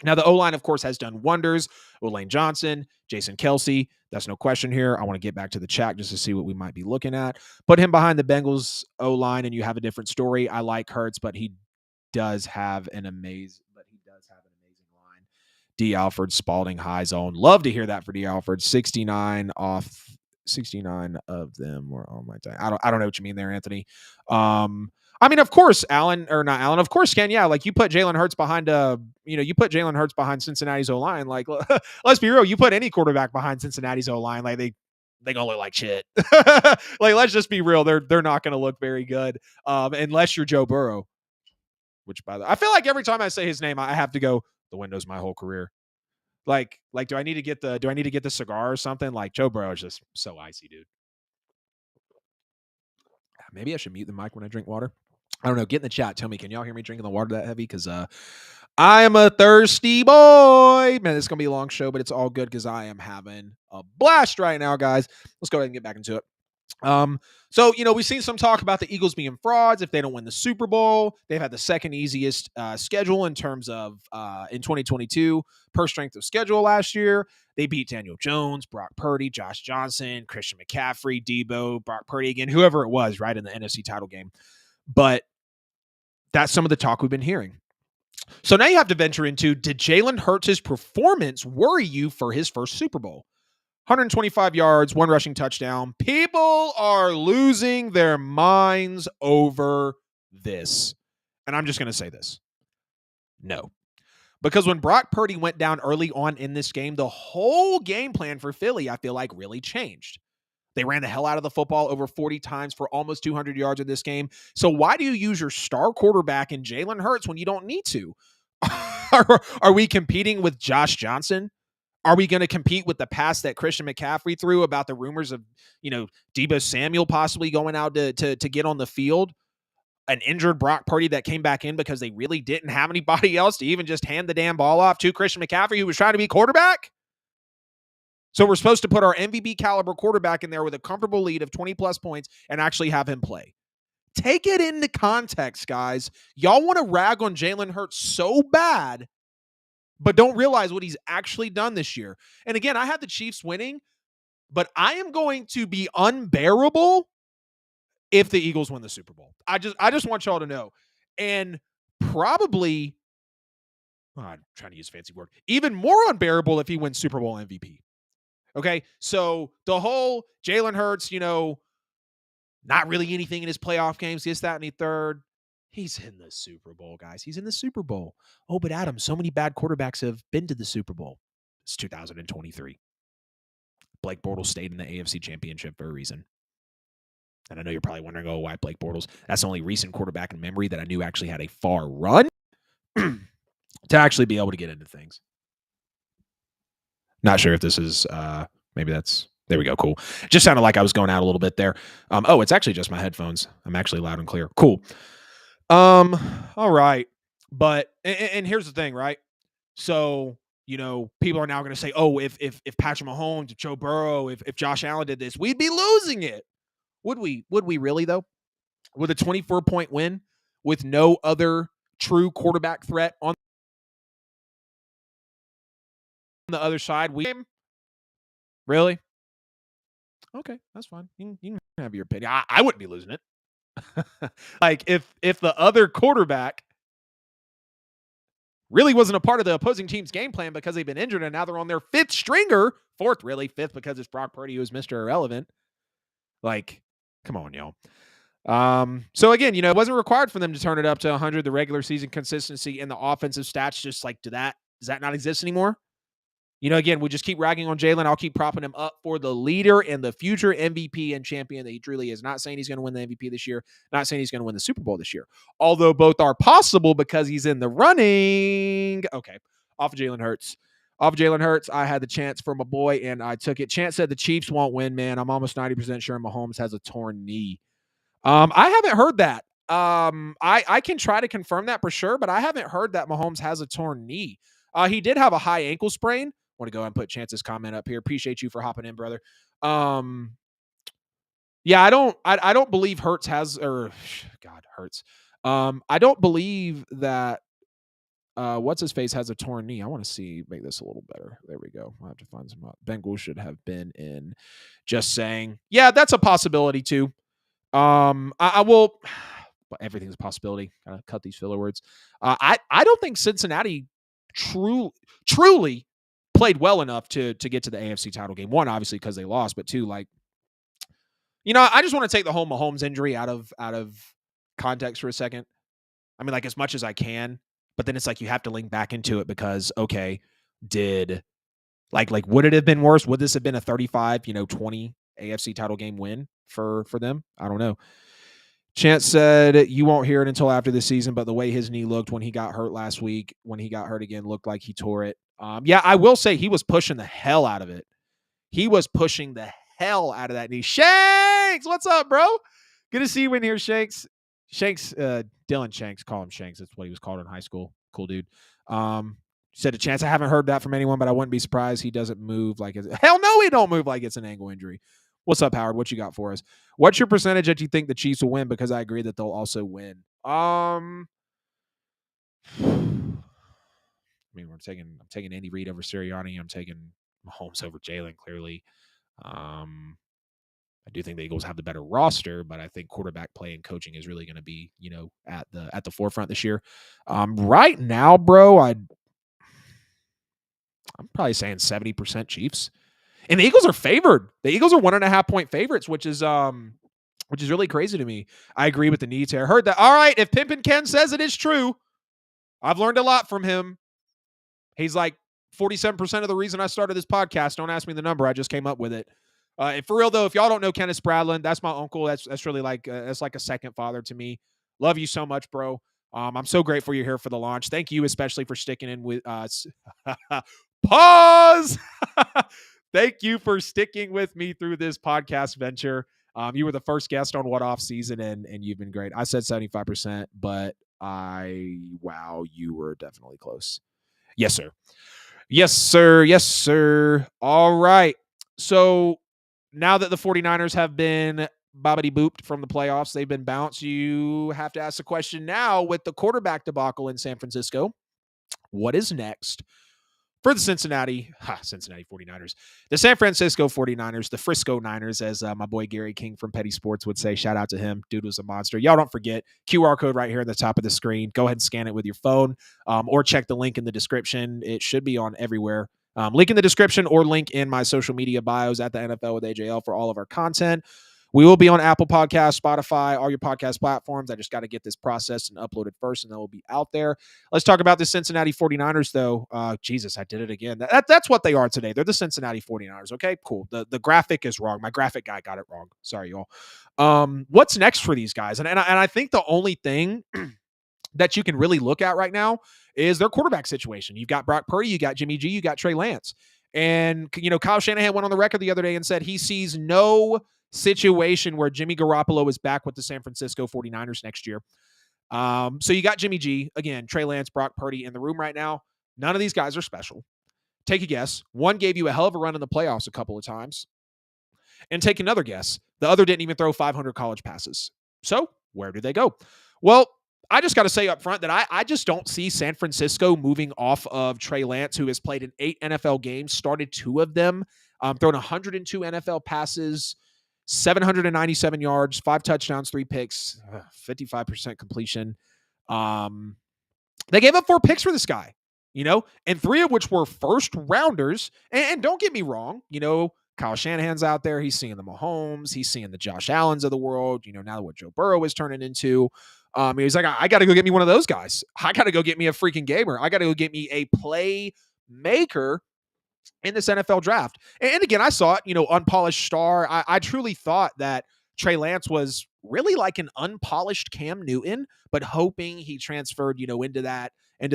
Now, the O-line, of course, has done wonders. Olane Johnson, Jason Kelsey, that's no question here. I want to get back to the chat just to see what we might be looking at. Put him behind the Bengals O-line, and you have a different story. I like Hurts, but he does have an amazing line. D. Alford, Spalding, high zone. Love to hear that for D. Alford. 69 of them were on my time. I don't know what you mean there, Anthony. Of course, of course, Ken. Yeah, like you put Jalen Hurts behind Cincinnati's O-line. Like, let's be real. You put any quarterback behind Cincinnati's O-line, like they gonna look like shit. Like, let's just be real. They're not gonna look very good. Unless you're Joe Burrow. Which, by the way, I feel like every time I say his name, I have to go, the Windows my whole career. Like, do I need to get the cigar or something? Like, Joe Burrow is just so icy, dude. Maybe I should mute the mic when I drink water. I don't know. Get in the chat. Tell me, can y'all hear me drinking the water that heavy? Because I am a thirsty boy. Man, it's going to be a long show, but it's all good because I am having a blast right now, guys. Let's go ahead and get back into it. So, we've seen some talk about the Eagles being frauds if they don't win the Super Bowl. They've had the second easiest schedule in terms of in 2022 per strength of schedule last year. They beat Daniel Jones, Brock Purdy, Josh Johnson, Christian McCaffrey, Debo, Brock Purdy again, whoever it was, right, in the NFC title game. But that's some of the talk we've been hearing. So now you have to venture into, did Jalen Hurts' performance worry you for his first Super Bowl? 125 yards, 1 rushing touchdown. People are losing their minds over this. And I'm just going to say this. No. Because when Brock Purdy went down early on in this game, the whole game plan for Philly, I feel like, really changed. They ran the hell out of the football over 40 times for almost 200 yards in this game. So why do you use your star quarterback in Jalen Hurts when you don't need to? Are we competing with Josh Johnson? Are we going to compete with the pass that Christian McCaffrey threw about the rumors of, Debo Samuel possibly going out to get on the field? An injured Brock Purdy that came back in because they really didn't have anybody else to even just hand the damn ball off to Christian McCaffrey, who was trying to be quarterback? So we're supposed to put our MVP caliber quarterback in there with a comfortable lead of 20-plus points and actually have him play. Take it into context, guys. Y'all want to rag on Jalen Hurts so bad, but don't realize what he's actually done this year. And again, I had the Chiefs winning, but I am going to be unbearable if the Eagles win the Super Bowl. I just want y'all to know. And probably, I'm trying to use a fancy word, even more unbearable if he wins Super Bowl MVP. Okay, so the whole Jalen Hurts, not really anything in his playoff games, this, that, and the third. He's in the Super Bowl, guys. He's in the Super Bowl. Oh, but Adam, so many bad quarterbacks have been to the Super Bowl. It's 2023. Blake Bortles stayed in the AFC Championship for a reason. And I know you're probably wondering, why Blake Bortles? That's the only recent quarterback in memory that I knew actually had a far run to actually be able to get into things. Not sure if this is, maybe that's, there we go, cool. Just sounded like I was going out a little bit there. It's actually just my headphones. I'm actually loud and clear. Cool. All right. But, and here's the thing, right? So, people are now going to say, if Patrick Mahomes, if Joe Burrow, if Josh Allen did this, we'd be losing it. Would we really, though? With a 24-point win, with no other true quarterback threat on the other side, really? Okay, that's fine. You can have your opinion. I wouldn't be losing it. Like, if the other quarterback really wasn't a part of the opposing team's game plan because they've been injured and now they're on their fifth stringer, fifth because it's Brock Purdy who's Mr. Irrelevant. Like, come on, y'all. So again, it wasn't required for them to turn it up to 100. The regular season consistency and the offensive stats, just like, does that not exist anymore? Again, we just keep ragging on Jalen. I'll keep propping him up for the leader and the future MVP and champion that he truly is. Not saying he's going to win the MVP this year. Not saying he's going to win the Super Bowl this year. Although both are possible because he's in the running. Okay, off of Jalen Hurts. Off of Jalen Hurts, I had the chance for my boy, and I took it. Chance said the Chiefs won't win, man. I'm almost 90% sure Mahomes has a torn knee. I haven't heard that. I can try to confirm that for sure, but I haven't heard that Mahomes has a torn knee. He did have a high ankle sprain. Want to go ahead and put Chance's comment up here. Appreciate you for hopping in, brother. Yeah, I don't believe Hurts has, or God, Hurts. I don't believe that what's his face has a torn knee. I want to make this a little better. There we go. I'll have to find some. Bengals should have been in. Just saying. Yeah, that's a possibility too. I will. But everything's a possibility. Gotta cut these filler words. I don't think Cincinnati truly played well enough to get to the AFC title game. One, obviously, because they lost, but two, I just want to take the whole Mahomes injury out of context for a second. I mean, as much as I can, but then it's you have to link back into it because, okay, would it have been worse? Would this have been a 35-20 AFC title game win for them? I don't know. Chance said you won't hear it until after the season, but the way his knee looked when he got hurt last week, when he got hurt again, looked like he tore it. Yeah, I will say he was pushing the hell out of it. He was pushing the hell out of that knee. Shanks, what's up, bro? Good to see you in here, Shanks. Shanks, Dylan Shanks, call him Shanks. That's what he was called in high school. Cool dude. Said a Chance. I haven't heard that from anyone, but I wouldn't be surprised he doesn't move like it's. Hell no, he don't move like it's an ankle injury. What's up, Howard? What you got for us? What's your percentage that you think the Chiefs will win? Because I agree that they'll also win. I mean, I'm taking Andy Reid over Sirianni. I'm taking Mahomes over Jalen, clearly. I do think the Eagles have the better roster, but I think quarterback play and coaching is really going to be, at the forefront this year. Right now, bro, I'm probably saying 70% Chiefs. And the Eagles are favored. The Eagles are 1.5-point favorites, which is really crazy to me. I agree with the knee tear. Heard that. All right, if Pimpin' Ken says it is true, I've learned a lot from him. He's 47% of the reason I started this podcast. Don't ask me the number. I just came up with it. And for real, though, if y'all don't know Kenneth Spradlin, that's my uncle. That's really that's like a second father to me. Love you so much, bro. I'm so grateful you're here for the launch. Thank you especially for sticking in with us. Pause. Thank you for sticking with me through this podcast venture. You were the first guest on What Off Season, and you've been great. I said 75%, but you were definitely close. Yes, sir. Yes, sir. Yes, sir. All right. So now that the 49ers have been bobbity booped from the playoffs, they've been bounced. You have to ask the question now with the quarterback debacle in San Francisco. What is next for the Cincinnati 49ers, the San Francisco 49ers, the Frisco Niners, as my boy Gary King from Petty Sports would say. Shout out to him. Dude was a monster. Y'all don't forget, QR code right here at the top of the screen. Go ahead and scan it with your phone or check the link in the description. It should be on everywhere. Link in the description or link in my social media bios at the NFL with AJL for all of our content. We will be on Apple Podcasts, Spotify, all your podcast platforms. I just got to get this processed and uploaded first, and then we'll be out there. Let's talk about the Cincinnati 49ers, though. Jesus, I did it again. That's what they are today. They're the Cincinnati 49ers. Okay, cool. The graphic is wrong. My graphic guy got it wrong. Sorry, y'all. What's next for these guys? And I think the only thing that you can really look at right now is their quarterback situation. You've got Brock Purdy, you got Jimmy G, you got Trey Lance. And, Kyle Shanahan went on the record the other day and said he sees no situation where Jimmy Garoppolo is back with the San Francisco 49ers next year. So you got Jimmy G, again, Trey Lance, Brock Purdy in the room right now. None of these guys are special. Take a guess. One gave you a hell of a run in the playoffs a couple of times. And take another guess. The other didn't even throw 500 college passes. So where do they go? Well, I just got to say up front that I just don't see San Francisco moving off of Trey Lance, who has played in 8 NFL games, started 2 of them, thrown 102 NFL passes, 797 yards, 5 touchdowns, 3 picks, 55% completion. They gave up 4 picks for this guy, and 3 of which were first rounders. And don't get me wrong, Kyle Shanahan's out there. He's seeing the Mahomes. He's seeing the Josh Allens of the world. Now what Joe Burrow is turning into. He's like, I got to go get me one of those guys. I got to go get me a freaking gamer. I got to go get me a playmaker in this NFL draft. And again, I saw it, unpolished star. I truly thought that Trey Lance was really like an unpolished Cam Newton, but hoping he transferred, into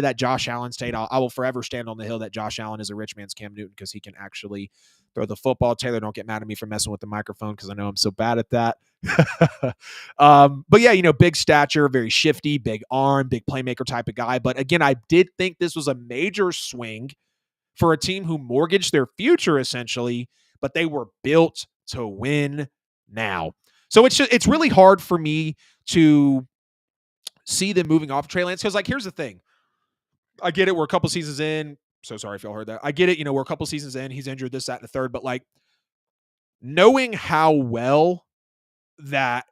that Josh Allen state. I will forever stand on the hill that Josh Allen is a rich man's Cam Newton because he can actually throw the football. Taylor, don't get mad at me for messing with the microphone because I know I'm so bad at that. But yeah, big stature, very shifty, big arm, big playmaker type of guy. But again, I did think this was a major swing for a team who mortgaged their future essentially, but they were built to win now. So it's really hard for me to see them moving off Trey Lance because, here's the thing. I get it. We're a couple seasons in. So sorry if y'all heard that. I get it. We're a couple seasons in. He's injured, this, that, and the third. But knowing how well that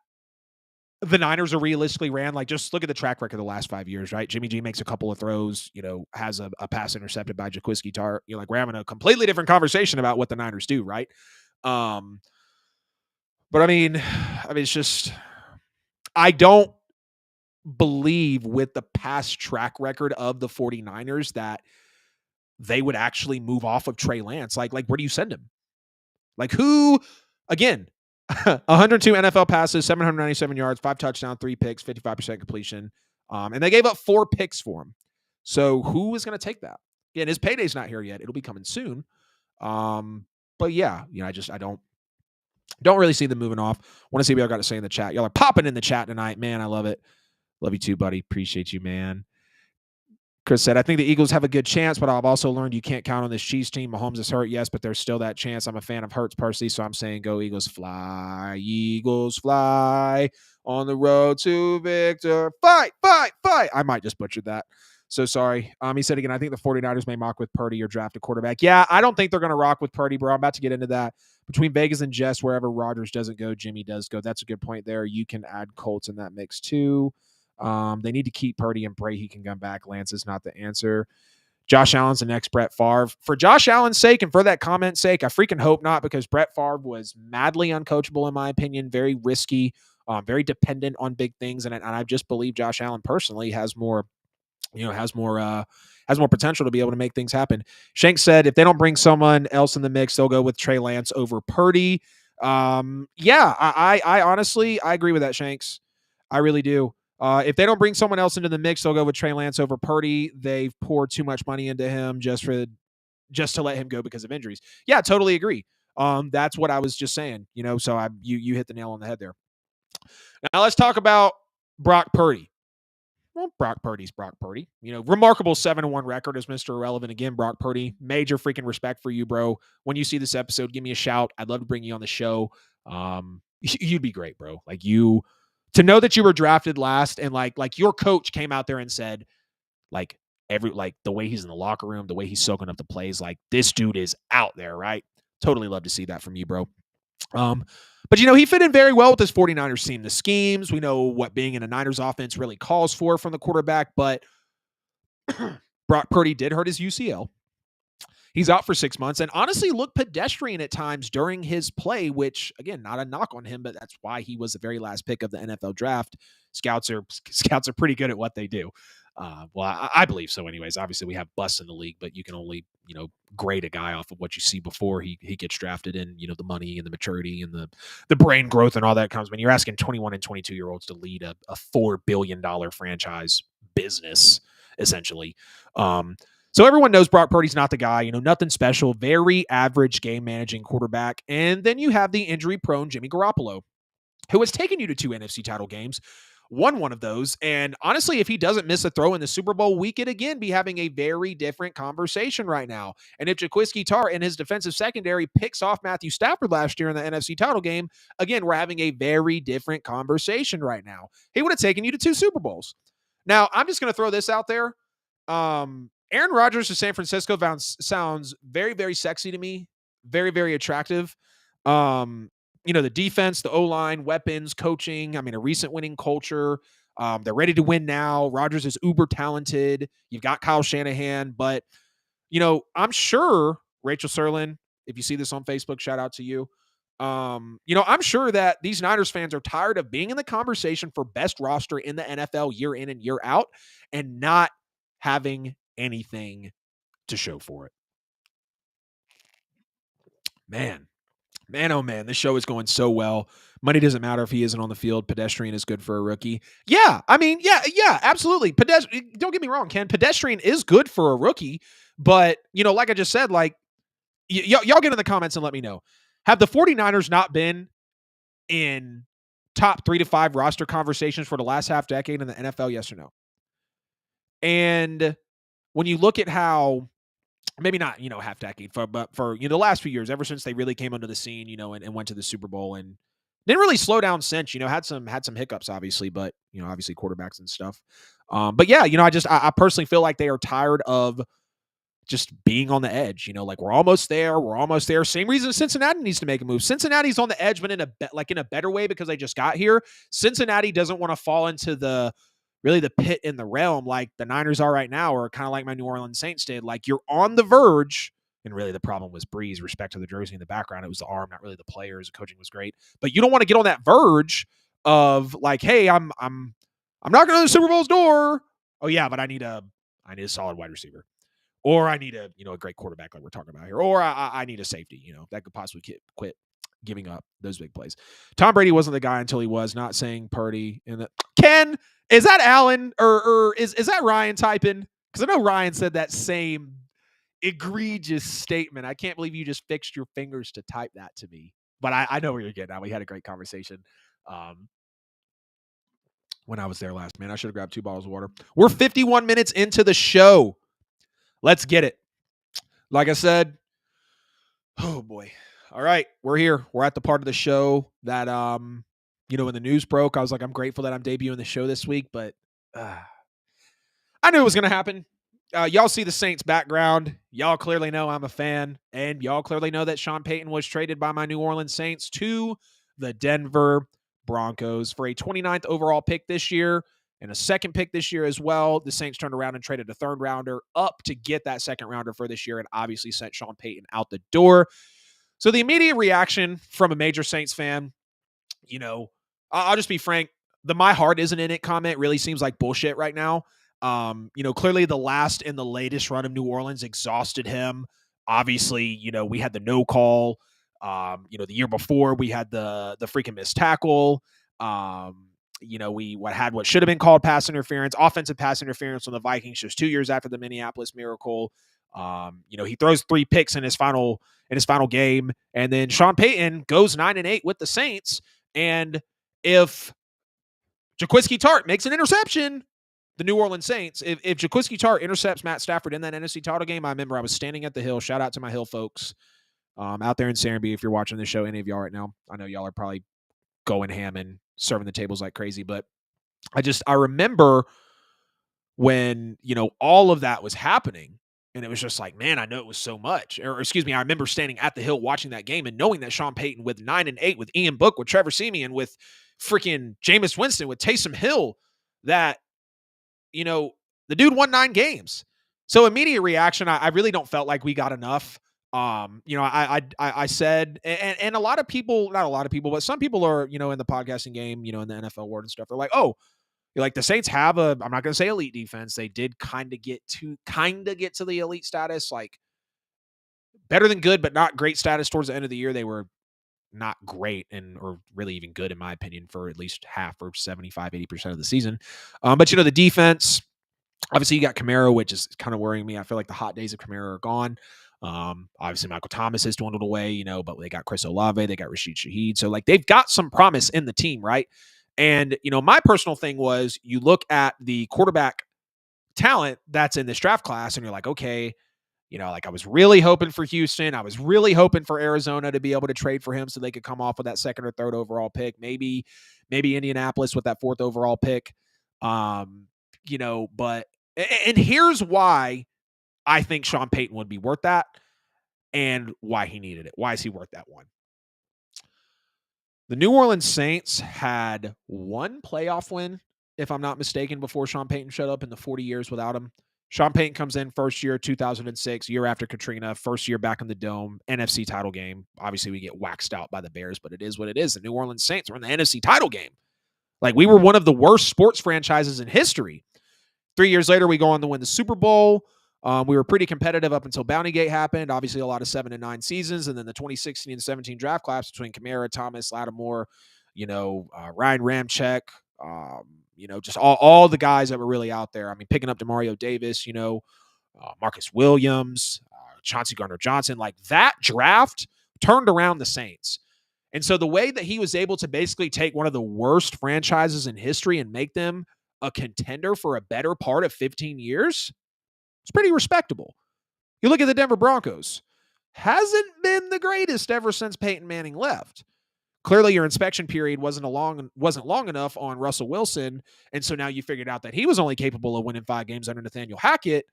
the Niners are realistically ran, just look at the track record of the last 5 years, right? Jimmy G makes a couple of throws, has a pass intercepted by Jaquiski Tartt. We're having a completely different conversation about what the Niners do, right? But I mean, it's just, I don't believe with the past track record of the 49ers that they would actually move off of Trey Lance. Where do you send him? Who, again, 102 NFL passes, 797 yards, 5 touchdowns, 3 picks, 55% completion. And they gave up 4 picks for him. So who is going to take that? Again, his payday's not here yet. It'll be coming soon. But yeah, I don't really see them moving off. Want to see what y'all got to say in the chat. Y'all are popping in the chat tonight. Man, I love it. Love you too, buddy. Appreciate you, man. Chris said, I think the Eagles have a good chance, but I've also learned you can't count on this Chiefs team. Mahomes is hurt, yes, but there's still that chance. I'm a fan of Hurts personally, so I'm saying go Eagles fly. Eagles fly on the road to victor. Fight, fight, fight. I might just butcher that. So sorry. He said again, I think the 49ers may mock with Purdy or draft a quarterback. Yeah, I don't think they're going to rock with Purdy, bro. I'm about to get into that. Between Vegas and Jess, wherever Rodgers doesn't go, Jimmy does go. That's a good point there. You can add Colts in that mix too. They need to keep Purdy and pray he can come back. Lance is not the answer. Josh Allen's the next Brett Favre. For Josh Allen's sake and for that comment's sake, I freaking hope not, because Brett Favre was madly uncoachable in my opinion, very risky, very dependent on big things, and I just believe Josh Allen personally has more potential to be able to make things happen. Shanks said if they don't bring someone else in the mix, they'll go with Trey Lance over Purdy. I honestly agree with that, Shanks. I really do. If they don't bring someone else into the mix, they'll go with Trey Lance over Purdy. They've poured too much money into him just to let him go because of injuries. Yeah, totally agree. That's what I was just saying, so you hit the nail on the head there. Now let's talk about Brock Purdy. Well, Brock Purdy's Brock Purdy. Remarkable 7-1 record as Mr. Irrelevant. Again, Brock Purdy, major freaking respect for you, bro. When you see this episode, give me a shout. I'd love to bring you on the show. You'd be great, bro. To know that you were drafted last and like your coach came out there and said, the way he's in the locker room, the way he's soaking up the plays, this dude is out there, right? Totally love to see that from you, bro. But he fit in very well with this 49ers team. The schemes, we know what being in a Niners offense really calls for from the quarterback, but Brock Purdy did hurt his UCL. He's out for 6 months and honestly looked pedestrian at times during his play, which, again, not a knock on him, but that's why he was the very last pick of the NFL draft. Scouts are pretty good at what they do. I believe so anyways. Obviously, we have busts in the league, but you can only, grade a guy off of what you see before he gets drafted and, the money and the maturity and the brain growth and all that comes. When you're asking 21 and 22-year-olds to lead a $4 billion franchise business, essentially. So everyone knows Brock Purdy's not the guy, nothing special, very average game managing quarterback. And then you have the injury prone Jimmy Garoppolo, who has taken you to 2 NFC title games, won one of those. And honestly, if he doesn't miss a throw in the Super Bowl, we could again be having a very different conversation right now. And if Jaquiski Tartt and his defensive secondary picks off Matthew Stafford last year in the NFC title game, again, we're having a very different conversation right now. He would have taken you to 2 Super Bowls. Now, I'm just going to throw this out there. Aaron Rodgers to San Francisco sounds very, very sexy to me. Very, very attractive. The defense, the O-line, weapons, coaching. A recent winning culture. They're ready to win now. Rodgers is uber talented. You've got Kyle Shanahan, but I'm sure Rachel Serlin, if you see this on Facebook, shout out to you. I'm sure that these Niners fans are tired of being in the conversation for best roster in the NFL year in and year out and not having anything to show for it. Man, oh man, this show is going so well. Money doesn't matter if he isn't on the field. Pedestrian is good for a rookie. Yeah, I mean, yeah, absolutely. Don't get me wrong, Ken. Pedestrian is good for a rookie, but like I just said, like y'all get in the comments and let me know. Have the 49ers not been in top 3 to 5 roster conversations for the last half decade in the NFL? Yes or no? And when you look at how, maybe not, half decade, but for the last few years, ever since they really came onto the scene, and went to the Super Bowl and didn't really slow down since, had some hiccups, obviously, but obviously quarterbacks and stuff. But yeah, I personally feel like they are tired of just being on the edge. Like we're almost there. Same reason Cincinnati needs to make a move. Cincinnati's on the edge, but in a better way because they just got here. Cincinnati doesn't want to fall into the pit in the realm like the Niners are right now, or kind of like my New Orleans Saints did. Like you're on the verge, and really the problem was Breeze, respect to the jersey in the background. It was the arm, not really the players. The coaching was great, but you don't want to get on that verge of like, hey, I'm knocking on the Super Bowl's door. Oh yeah, but I need a solid wide receiver. Or I need a great quarterback like we're talking about here. Or I need a safety, that could possibly quit giving up those big plays. Tom Brady wasn't the guy until he was. Not saying Purdy. Ken, is that Allen or is that Ryan typing? Because I know Ryan said that same egregious statement. I can't believe you just fixed your fingers to type that to me. But I know where you're getting at. We had a great conversation when I was there last. Man, I should have grabbed 2 bottles of water. We're 51 minutes into the show. Let's get it. Like I said, oh boy. All right, we're here. We're at the part of the show that, when the news broke, I was like, I'm grateful that I'm debuting the show this week, but I knew it was going to happen. Y'all see the Saints background. Y'all clearly know I'm a fan, and y'all clearly know that Sean Payton was traded by my New Orleans Saints to the Denver Broncos for a 29th overall pick this year. And a second pick this year as well. The Saints turned around and traded a 3rd rounder up to get that 2nd rounder for this year and obviously sent Sean Payton out the door. So the immediate reaction from a major Saints fan, I'll just be frank, the "my heart isn't in it" comment really seems like bullshit right now. Clearly the last and the latest run of New Orleans exhausted him. Obviously, we had the no call. The year before we had the freaking missed tackle. We had what should have been called pass interference, offensive pass interference on the Vikings just 2 years after the Minneapolis Miracle. He throws 3 picks in his final game, and then Sean Payton goes 9-8 with the Saints. And if Jaquiski Tartt makes an interception, the New Orleans Saints, if Jaquiski Tartt intercepts Matt Stafford in that NFC title game, I remember I was standing at the Hill. Shout out to my Hill folks out there in Serenby. If you're watching the show, any of y'all right now, I know y'all are probably going ham and serving the tables like crazy, but I remember when, all of that was happening, and it was just like, man, I know it was so much. Or excuse me, I remember standing at the Hill watching that game and knowing that Sean Payton with 9-8, with Ian Book, with Trevor Siemian, with freaking Jameis Winston, with Taysom Hill, that, the dude won 9 games. So immediate reaction, I really don't felt like we got enough. I said, and a lot of people, not a lot of people, but some people are, in the podcasting game, in the NFL world and stuff. They're like, oh, like the Saints have I'm not going to say elite defense. They did kind of get to the elite status, like better than good, but not great status towards the end of the year. They were not great or really even good, in my opinion, for at least half or 75, 80% of the season. But the defense, obviously you got Kamara, which is kind of worrying me. I feel like the hot days of Kamara are gone. Obviously Michael Thomas has dwindled away, but they got Chris Olave, they got Rashid Shaheed. So like they've got some promise in the team, right? And, my personal thing was you look at the quarterback talent that's in this draft class and you're like, okay, like I was really hoping for Houston. I was really hoping for Arizona to be able to trade for him so they could come off with that 2nd or 3rd overall pick. Maybe Indianapolis with that 4th overall pick. But here's why I think Sean Payton would be worth that and why he needed it. Why is he worth that one? The New Orleans Saints had 1 playoff win, if I'm not mistaken, before Sean Payton showed up in the 40 years without him. Sean Payton comes in first year, 2006, year after Katrina, first year back in the Dome, NFC title game. Obviously, we get waxed out by the Bears, but it is what it is. The New Orleans Saints were in the NFC title game. Like, we were one of the worst sports franchises in history. 3 years later, we go on to win the Super Bowl. We were pretty competitive up until Bountygate happened. Obviously, a lot of 7 and 9 seasons, and then the 2016 and 17 draft class between Kamara, Thomas, Lattimore, Ryan Ramczyk, just all the guys that were really out there. I mean, picking up DeMario Davis, Marcus Williams, Chauncey Gardner-Johnson, like that draft turned around the Saints. And so the way that he was able to basically take one of the worst franchises in history and make them a contender for a better part of 15 years, it's pretty respectable. You look at the Denver Broncos. Hasn't been the greatest ever since Peyton Manning left. Clearly, your inspection period wasn't long enough on Russell Wilson, and so now you figured out that he was only capable of winning 5 games under Nathaniel Hackett,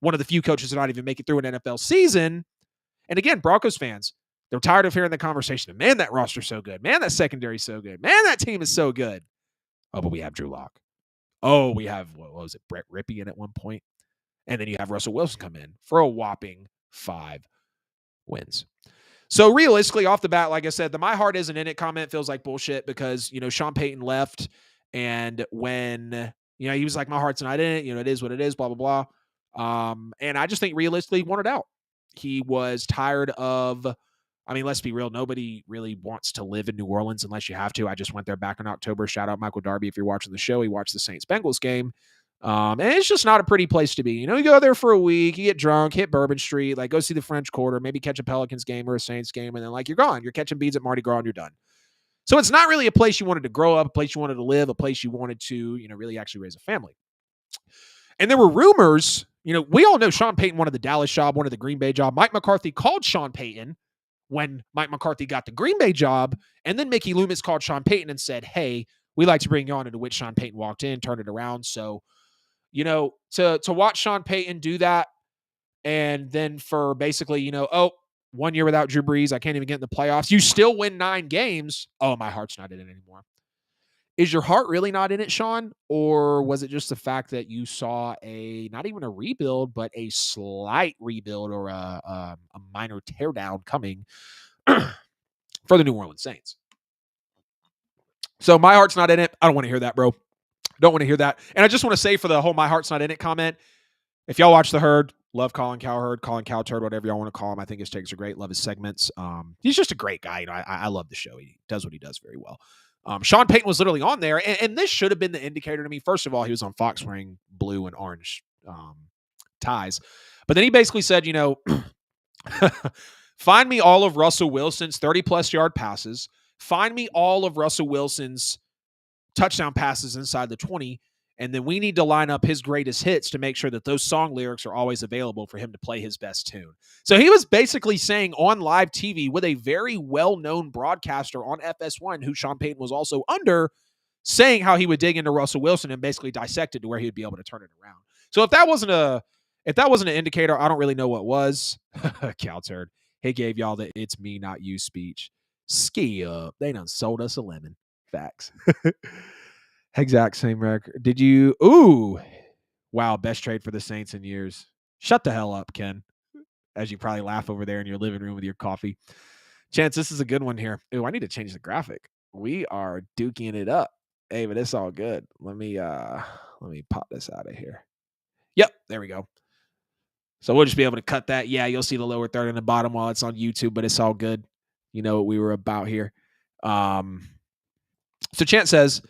one of the few coaches to not even make it through an NFL season. And again, Broncos fans, they're tired of hearing the conversation of, man, that roster's so good. Man, that secondary's so good. Man, that team is so good. Oh, but we have Drew Lock. Oh, we have, what was it, Brett Rippey in at one point? And then you have Russell Wilson come in for a whopping 5 wins. So realistically, off the bat, like I said, the "my heart isn't in it" comment feels like bullshit because, Sean Payton left. And when, he was like, my heart's not in it. It is what it is, blah, blah, blah. And I just think realistically he wanted out. He was tired of, let's be real. Nobody really wants to live in New Orleans unless you have to. I just went there back in October. Shout out Michael Darby. If you're watching the show, he watched the Saints-Bengals game. And it's just not a pretty place to be. You go there for a week, you get drunk, hit Bourbon Street, like go see the French Quarter, maybe catch a Pelicans game or a Saints game, and then you're gone. You're catching beads at Mardi Gras and you're done. So it's not really a place you wanted to grow up, a place you wanted to live, a place you wanted to, really actually raise a family. And there were rumors, we all know Sean Payton wanted the Dallas job, wanted the Green Bay job. Mike McCarthy called Sean Payton when Mike McCarthy got the Green Bay job, and then Mickey Loomis called Sean Payton and said, hey, we'd like to bring you on, into which Sean Payton walked in, turned it around. So, to watch Sean Payton do that, and then for basically, 1 year without Drew Brees, I can't even get in the playoffs. You still win 9 games. Oh, my heart's not in it anymore. Is your heart really not in it, Sean? Or was it just the fact that you saw not even a rebuild, but a slight rebuild or a minor teardown coming for the New Orleans Saints? So my heart's not in it. I don't want to hear that, bro. Don't want to hear that. And I just want to say, for the whole "my heart's not in it" comment, if y'all watch The Herd, love Colin Cowherd, Colin Cowturd, whatever y'all want to call him. I think his takes are great. Love his segments. He's just a great guy. I love the show. He does what he does very well. Sean Payton was literally on there, and this should have been the indicator to me. First of all, he was on Fox wearing blue and orange ties. But then he basically said, find me all of Russell Wilson's 30-plus yard passes. Find me all of Russell Wilson's touchdown passes inside the 20, and then we need to line up his greatest hits to make sure that those song lyrics are always available for him to play his best tune. So he was basically saying on live TV with a very well-known broadcaster on FS1, who Sean Payton was also under, saying how he would dig into Russell Wilson and basically dissect it to where he would be able to turn it around. So if that wasn't an indicator, I don't really know what was. Cowturd, he gave y'all the "it's me, not you" speech. Ski up. They done sold us a lemon. Facts. Exact same record. Did you? Ooh. Wow. Best trade for the Saints in years. Shut the hell up, Ken. As you probably laugh over there in your living room with your coffee. Chance, this is a good one here. Ooh, I need to change the graphic. We are duking it up. Hey, but it's all good. Let me pop this out of here. Yep. There we go. So we'll just be able to cut that. Yeah, you'll see the lower third and the bottom while it's on YouTube, but it's all good. You know what we were about here. So Chance says,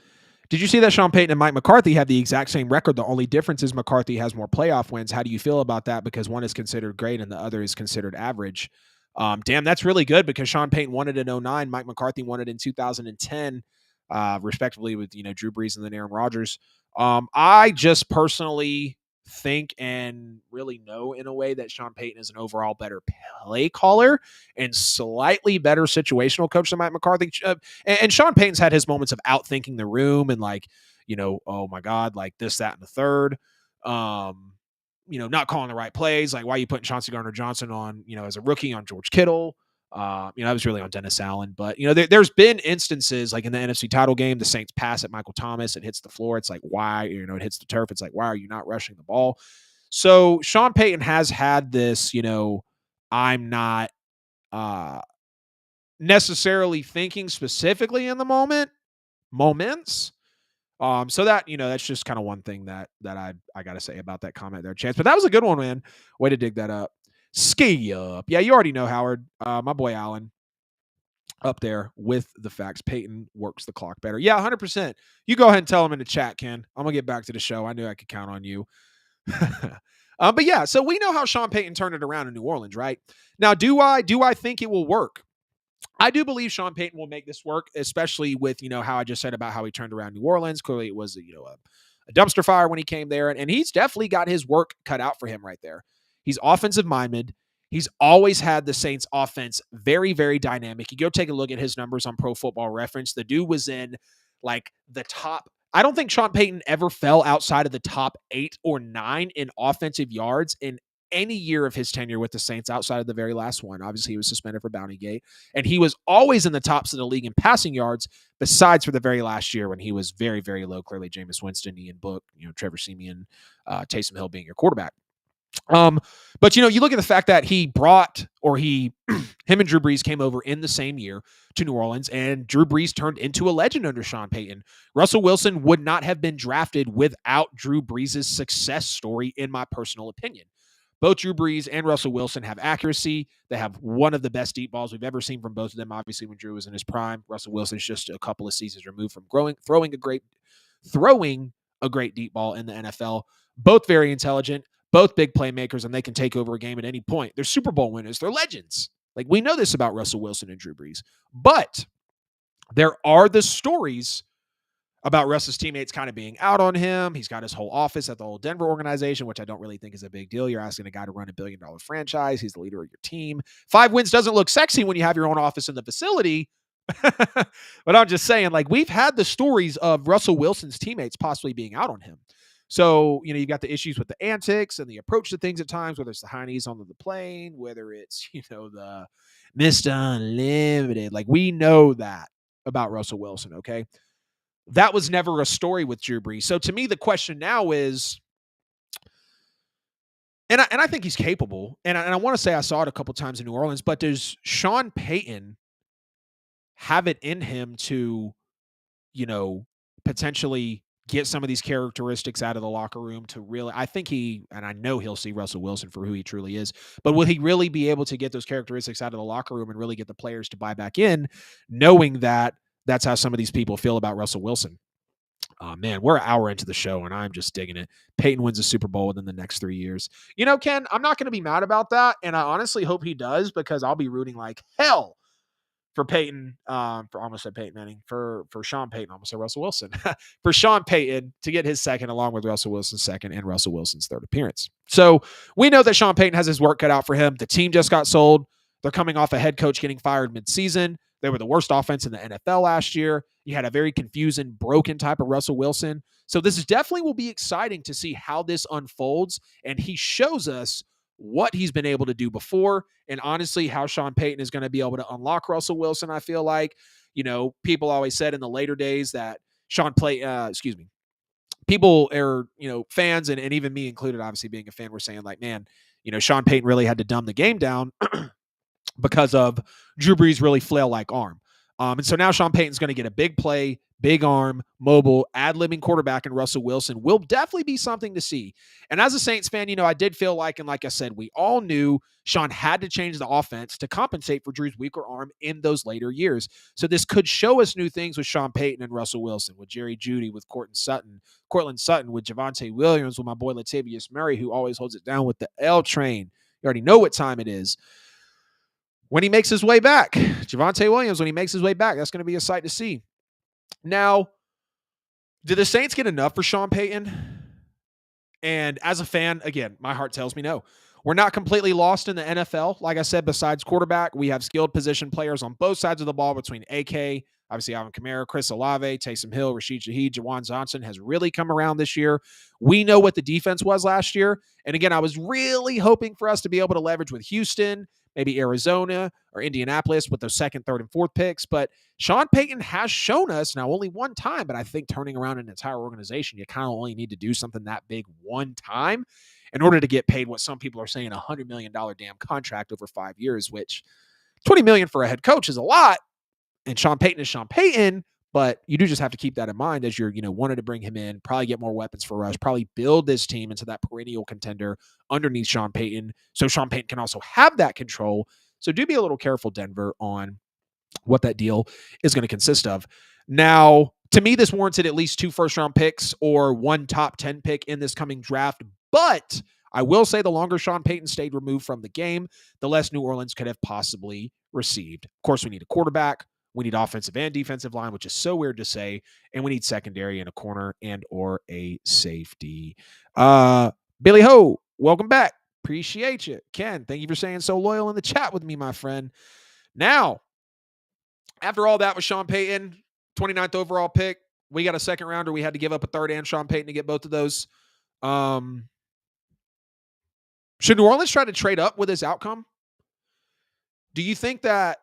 did you see that Sean Payton and Mike McCarthy have the exact same record? The only difference is McCarthy has more playoff wins. How do you feel about that? Because one is considered great and the other is considered average. Damn, that's really good, because Sean Payton won it in 2009. Mike McCarthy won it in 2010, respectively, with Drew Brees and then Aaron Rodgers. I just personally think and really know in a way that Sean Payton is an overall better play caller and slightly better situational coach than Mike McCarthy. And Sean Payton's had his moments of outthinking the room and oh my God, like this, that, and the third. Not calling the right plays. Like, why are you putting Chauncey Gardner-Johnson on, as a rookie on George Kittle? I was really on Dennis Allen, but there's been instances like in the NFC title game, the Saints pass at Michael Thomas, it hits the floor. It's like, why, it hits the turf. It's like, why are you not rushing the ball? So Sean Payton has had this, I'm not necessarily thinking specifically in the moments. So that, that's just kind of one thing that I gotta say about that comment there, Chance. But that was a good one, man. Way to dig that up. Ski up. Yeah, you already know, Howard. My boy Allen up there with the facts. Payton works the clock better. Yeah, 100%. You go ahead and tell him in the chat, Ken. I'm gonna get back to the show. I knew I could count on you. But yeah, so we know how Sean Payton turned it around in New Orleans, right? Now, do I think it will work? I do believe Sean Payton will make this work, especially with, how I just said about how he turned around New Orleans. Clearly it was, a dumpster fire when he came there, and he's definitely got his work cut out for him right there. He's offensive minded. He's always had the Saints offense very, very dynamic. You go take a look at his numbers on Pro Football Reference. The dude was in like the top. I don't think Sean Payton ever fell outside of the top 8 or 9 in offensive yards in any year of his tenure with the Saints outside of the very last one. Obviously, he was suspended for Bountygate, and he was always in the tops of the league in passing yards, besides for the very last year when he was very, very low. Clearly, Jameis Winston, Ian Book, Trevor Siemian, Taysom Hill being your quarterback. But you look at the fact that him and Drew Brees came over in the same year to New Orleans, and Drew Brees turned into a legend under Sean Payton. Russell Wilson would not have been drafted without Drew Brees' success story, in my personal opinion. Both Drew Brees and Russell Wilson have accuracy. They have one of the best deep balls we've ever seen from both of them. Obviously, when Drew was in his prime, Russell Wilson's just a couple of seasons removed from throwing a great deep ball in the NFL. Both very intelligent, both big playmakers, and they can take over a game at any point. They're Super Bowl winners. They're legends. Like, we know this about Russell Wilson and Drew Brees. But there are the stories about Russ's teammates kind of being out on him. He's got his whole office at the old Denver organization, which I don't really think is a big deal. You're asking a guy to run $1 billion franchise. He's the leader of your team. 5 wins doesn't look sexy when you have your own office in the facility. But I'm just saying, like, we've had the stories of Russell Wilson's teammates possibly being out on him. So, you've got the issues with the antics and the approach to things at times, whether it's the Heinies on the plane, whether it's, the Mr. Unlimited. Like, we know that about Russell Wilson, okay? That was never a story with Drew Brees. So to me, the question now is, and I think he's capable, and I want to say I saw it a couple times in New Orleans, but does Sean Payton have it in him to, potentially get some of these characteristics out of the locker room to really, I think and I know he'll see Russell Wilson for who he truly is, but will he really be able to get those characteristics out of the locker room and really get the players to buy back in, knowing that that's how some of these people feel about Russell Wilson? Man, we're an hour into the show, and I'm just digging it. Peyton wins a Super Bowl within the next 3 years. Ken, I'm not going to be mad about that, and I honestly hope he does, because I'll be rooting like hell for Peyton, for almost said Peyton Manning, for Sean Payton, almost said Russell Wilson, for Sean Payton to get his second, along with Russell Wilson's second and Russell Wilson's third appearance. So we know that Sean Payton has his work cut out for him. The team just got sold. They're coming off a head coach getting fired midseason. They were the worst offense in the NFL last year. You had a very confusing, broken type of Russell Wilson. So this definitely will be exciting to see how this unfolds. And he shows us what he's been able to do before. And honestly, how Sean Payton is going to be able to unlock Russell Wilson. I feel like, people always said in the later days that people are, fans, and even me included, obviously being a fan, were saying like, man, Sean Payton really had to dumb the game down because of Drew Brees' really flail-like arm. And so now Sean Payton's going to get a big play, big arm, mobile, ad-libbing quarterback in Russell Wilson. Will definitely be something to see. And as a Saints fan, I did feel like, and like I said, we all knew Sean had to change the offense to compensate for Drew's weaker arm in those later years. So this could show us new things with Sean Payton and Russell Wilson, with Jerry Jeudy, with Cortland Sutton, with Javonte Williams, with my boy Latavius Murray, who always holds it down with the L train. You already know what time it is. When he makes his way back, Javonte Williams, when he makes his way back, that's going to be a sight to see. Now, did the Saints get enough for Sean Payton? And as a fan, again, my heart tells me no. We're not completely lost in the NFL. Like I said, besides quarterback, we have skilled position players on both sides of the ball between AK, obviously Alvin Kamara, Chris Olave, Taysom Hill, Rashid Shaheed, Jawan Johnson has really come around this year. We know what the defense was last year. And again, I was really hoping for us to be able to leverage with Houston, maybe Arizona or Indianapolis with those second, third, and fourth picks. But Sean Payton has shown us, now only one time, but I think turning around an entire organization, you kind of only need to do something that big one time in order to get paid what some people are saying $100 million damn contract over 5 years, which $20 million for a head coach is a lot. And Sean Payton is Sean Payton, but you do just have to keep that in mind as you're, wanting to bring him in, probably get more weapons for Rush, probably build this team into that perennial contender underneath Sean Payton, so Sean Payton can also have that control. So do be a little careful, Denver, on what that deal is going to consist of. Now, to me, this warranted at least 2 first-round picks or 1 top 10 pick in this coming draft, but I will say the longer Sean Payton stayed removed from the game, the less New Orleans could have possibly received. Of course, we need a quarterback. We need offensive and defensive line, which is so weird to say. And we need secondary and a corner and or a safety. Billy Ho, welcome back. Appreciate you. Ken, thank you for staying so loyal in the chat with me, my friend. Now, after all that with Sean Payton, 29th overall pick, we got a second rounder. We had to give up a third and Sean Payton to get both of those. Should New Orleans try to trade up with this outcome? Do you think that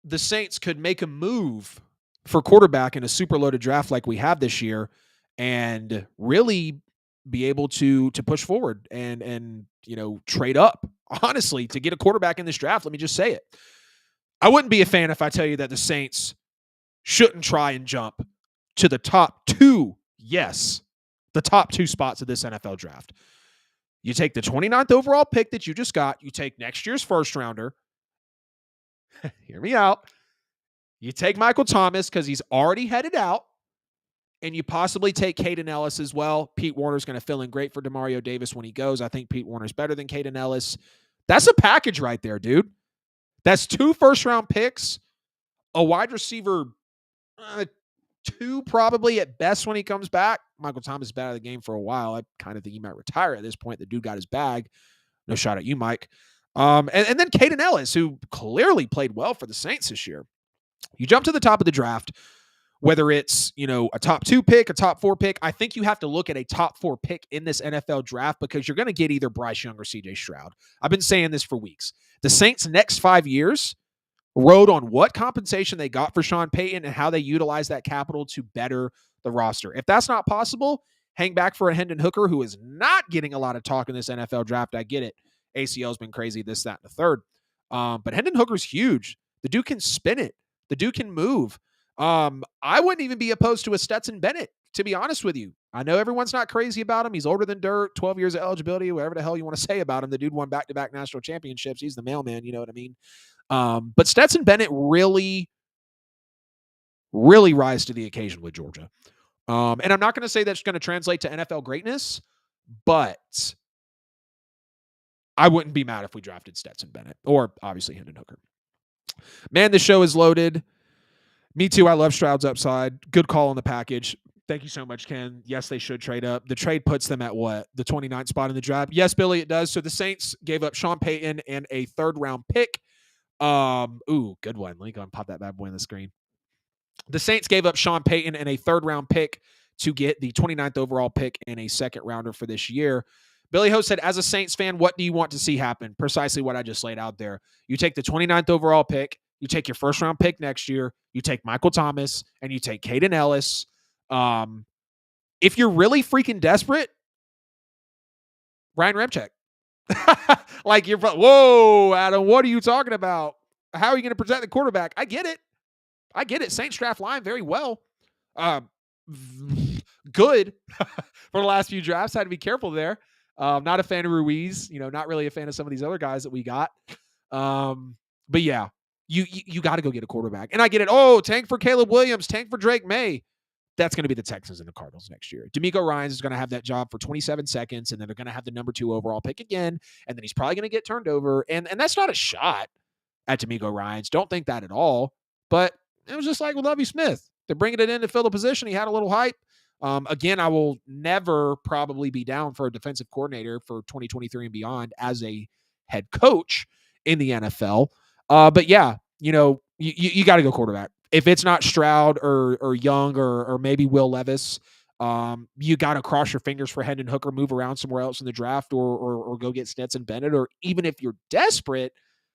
the Saints could make a move for quarterback in a super loaded draft like we have this year and really be able to push forward and trade up, honestly, to get a quarterback in this draft? Let me just say it. I wouldn't be a fan if I tell you that the Saints shouldn't try and jump to the top 2. Yes, the top 2 spots of this NFL draft. You take the 29th overall pick that you just got. You take next year's first rounder. Hear me out. You take Michael Thomas because he's already headed out, and you possibly take Caden Ellis as well. Pete Warner's going to fill in great for Demario Davis when he goes. I think Pete Warner's better than Caden Ellis. That's a package right there, dude. That's 2 first-round picks, a wide receiver 2 probably at best when he comes back. Michael Thomas has been out of the game for a while. I kind of think he might retire at this point. The dude got his bag. No shot at you, Mike. And then Caden Ellis, who clearly played well for the Saints this year. You jump to the top of the draft, whether it's, a top 2 pick, a top 4 pick. I think you have to look at a top 4 pick in this NFL draft because you're going to get either Bryce Young or CJ Stroud. I've been saying this for weeks. The Saints' next 5 years rode on what compensation they got for Sean Payton and how they utilize that capital to better the roster. If that's not possible, hang back for a Hendon Hooker, who is not getting a lot of talk in this NFL draft. I get it. ACL's been crazy, this, that, and the third. But Hendon Hooker's huge. The dude can spin it. The dude can move. I wouldn't even be opposed to a Stetson Bennett, to be honest with you. I know everyone's not crazy about him. He's older than dirt, 12 years of eligibility, whatever the hell you want to say about him. The dude won back-to-back national championships. He's the mailman, you know what I mean? But Stetson Bennett really, really rise to the occasion with Georgia. And I'm not going to say that's going to translate to NFL greatness, but I wouldn't be mad if we drafted Stetson Bennett or obviously Hendon Hooker. Man, the show is loaded. Me too. I love Stroud's upside. Good call on the package. Thank you so much, Ken. Yes, they should trade up. The trade puts them at what? The 29th spot in the draft? Yes, Billy, it does. So the Saints gave up Sean Payton and a 3rd round pick. Good one. Let me go and pop that bad boy on the screen. The Saints gave up Sean Payton and a 3rd round pick to get the 29th overall pick and a 2nd rounder for this year. Billy Ho said, as a Saints fan, what do you want to see happen? Precisely what I just laid out there. You take the 29th overall pick, you take your 1st round pick next year, you take Michael Thomas, and you take Caden Ellis. If you're really freaking desperate, Ryan Ramczyk. Like whoa, Adam, what are you talking about? How are you going to protect the quarterback? I get it. Saints draft line very well. Good for the last few drafts. Had to be careful there. Not a fan of Ruiz, not really a fan of some of these other guys that we got. But yeah, you got to go get a quarterback. And I get it. Oh, tank for Caleb Williams, tank for Drake May. That's going to be the Texans and the Cardinals next year. D'Amico Ryans is going to have that job for 27 seconds, and then they're going to have the number 2 overall pick again, and then he's probably going to get turned over. And that's not a shot at D'Amico Ryans. Don't think that at all. But it was just like with Lovie Smith. They're bringing it in to fill the position. He had a little hype. Again, I will never probably be down for a defensive coordinator for 2023 and beyond as a head coach in the NFL. But yeah, you got to go quarterback. If it's not Stroud or Young or maybe Will Levis, you got to cross your fingers for Hendon Hooker, move around somewhere else in the draft or go get Stetson Bennett. Or even if you're desperate,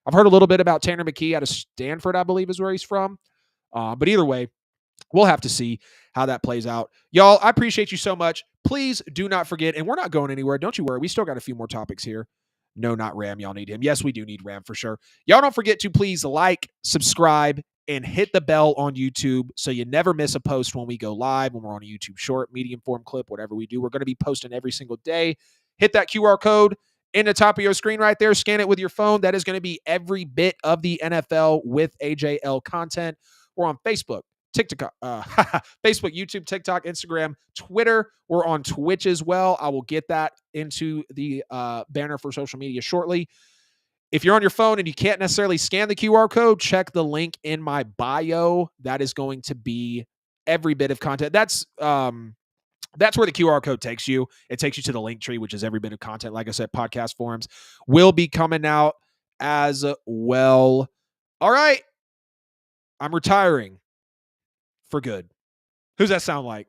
I've heard a little bit about Tanner McKee out of Stanford, I believe is where he's from. But either way, we'll have to see how that plays out. Y'all, I appreciate you so much. Please do not forget, and we're not going anywhere. Don't you worry. We still got a few more topics here. No, not Ram. Y'all need him. Yes, we do need Ram for sure. Y'all don't forget to please like, subscribe, and hit the bell on YouTube so you never miss a post when we go live, when we're on a YouTube short, medium form clip, whatever we do. We're going to be posting every single day. Hit that QR code in the top of your screen right there. Scan it with your phone. That is going to be every bit of the NFL with AJL content. We're on Facebook, TikTok, Facebook, YouTube, TikTok, Instagram, Twitter. We're on Twitch as well. I will get that into the banner for social media shortly. If you're on your phone and you can't necessarily scan the QR code, check the link in my bio. That is going to be every bit of content. That's where the QR code takes you. It takes you to the link tree, which is every bit of content. Like I said, podcast forums will be coming out as well. All right. I'm retiring for good. Who's that sound like?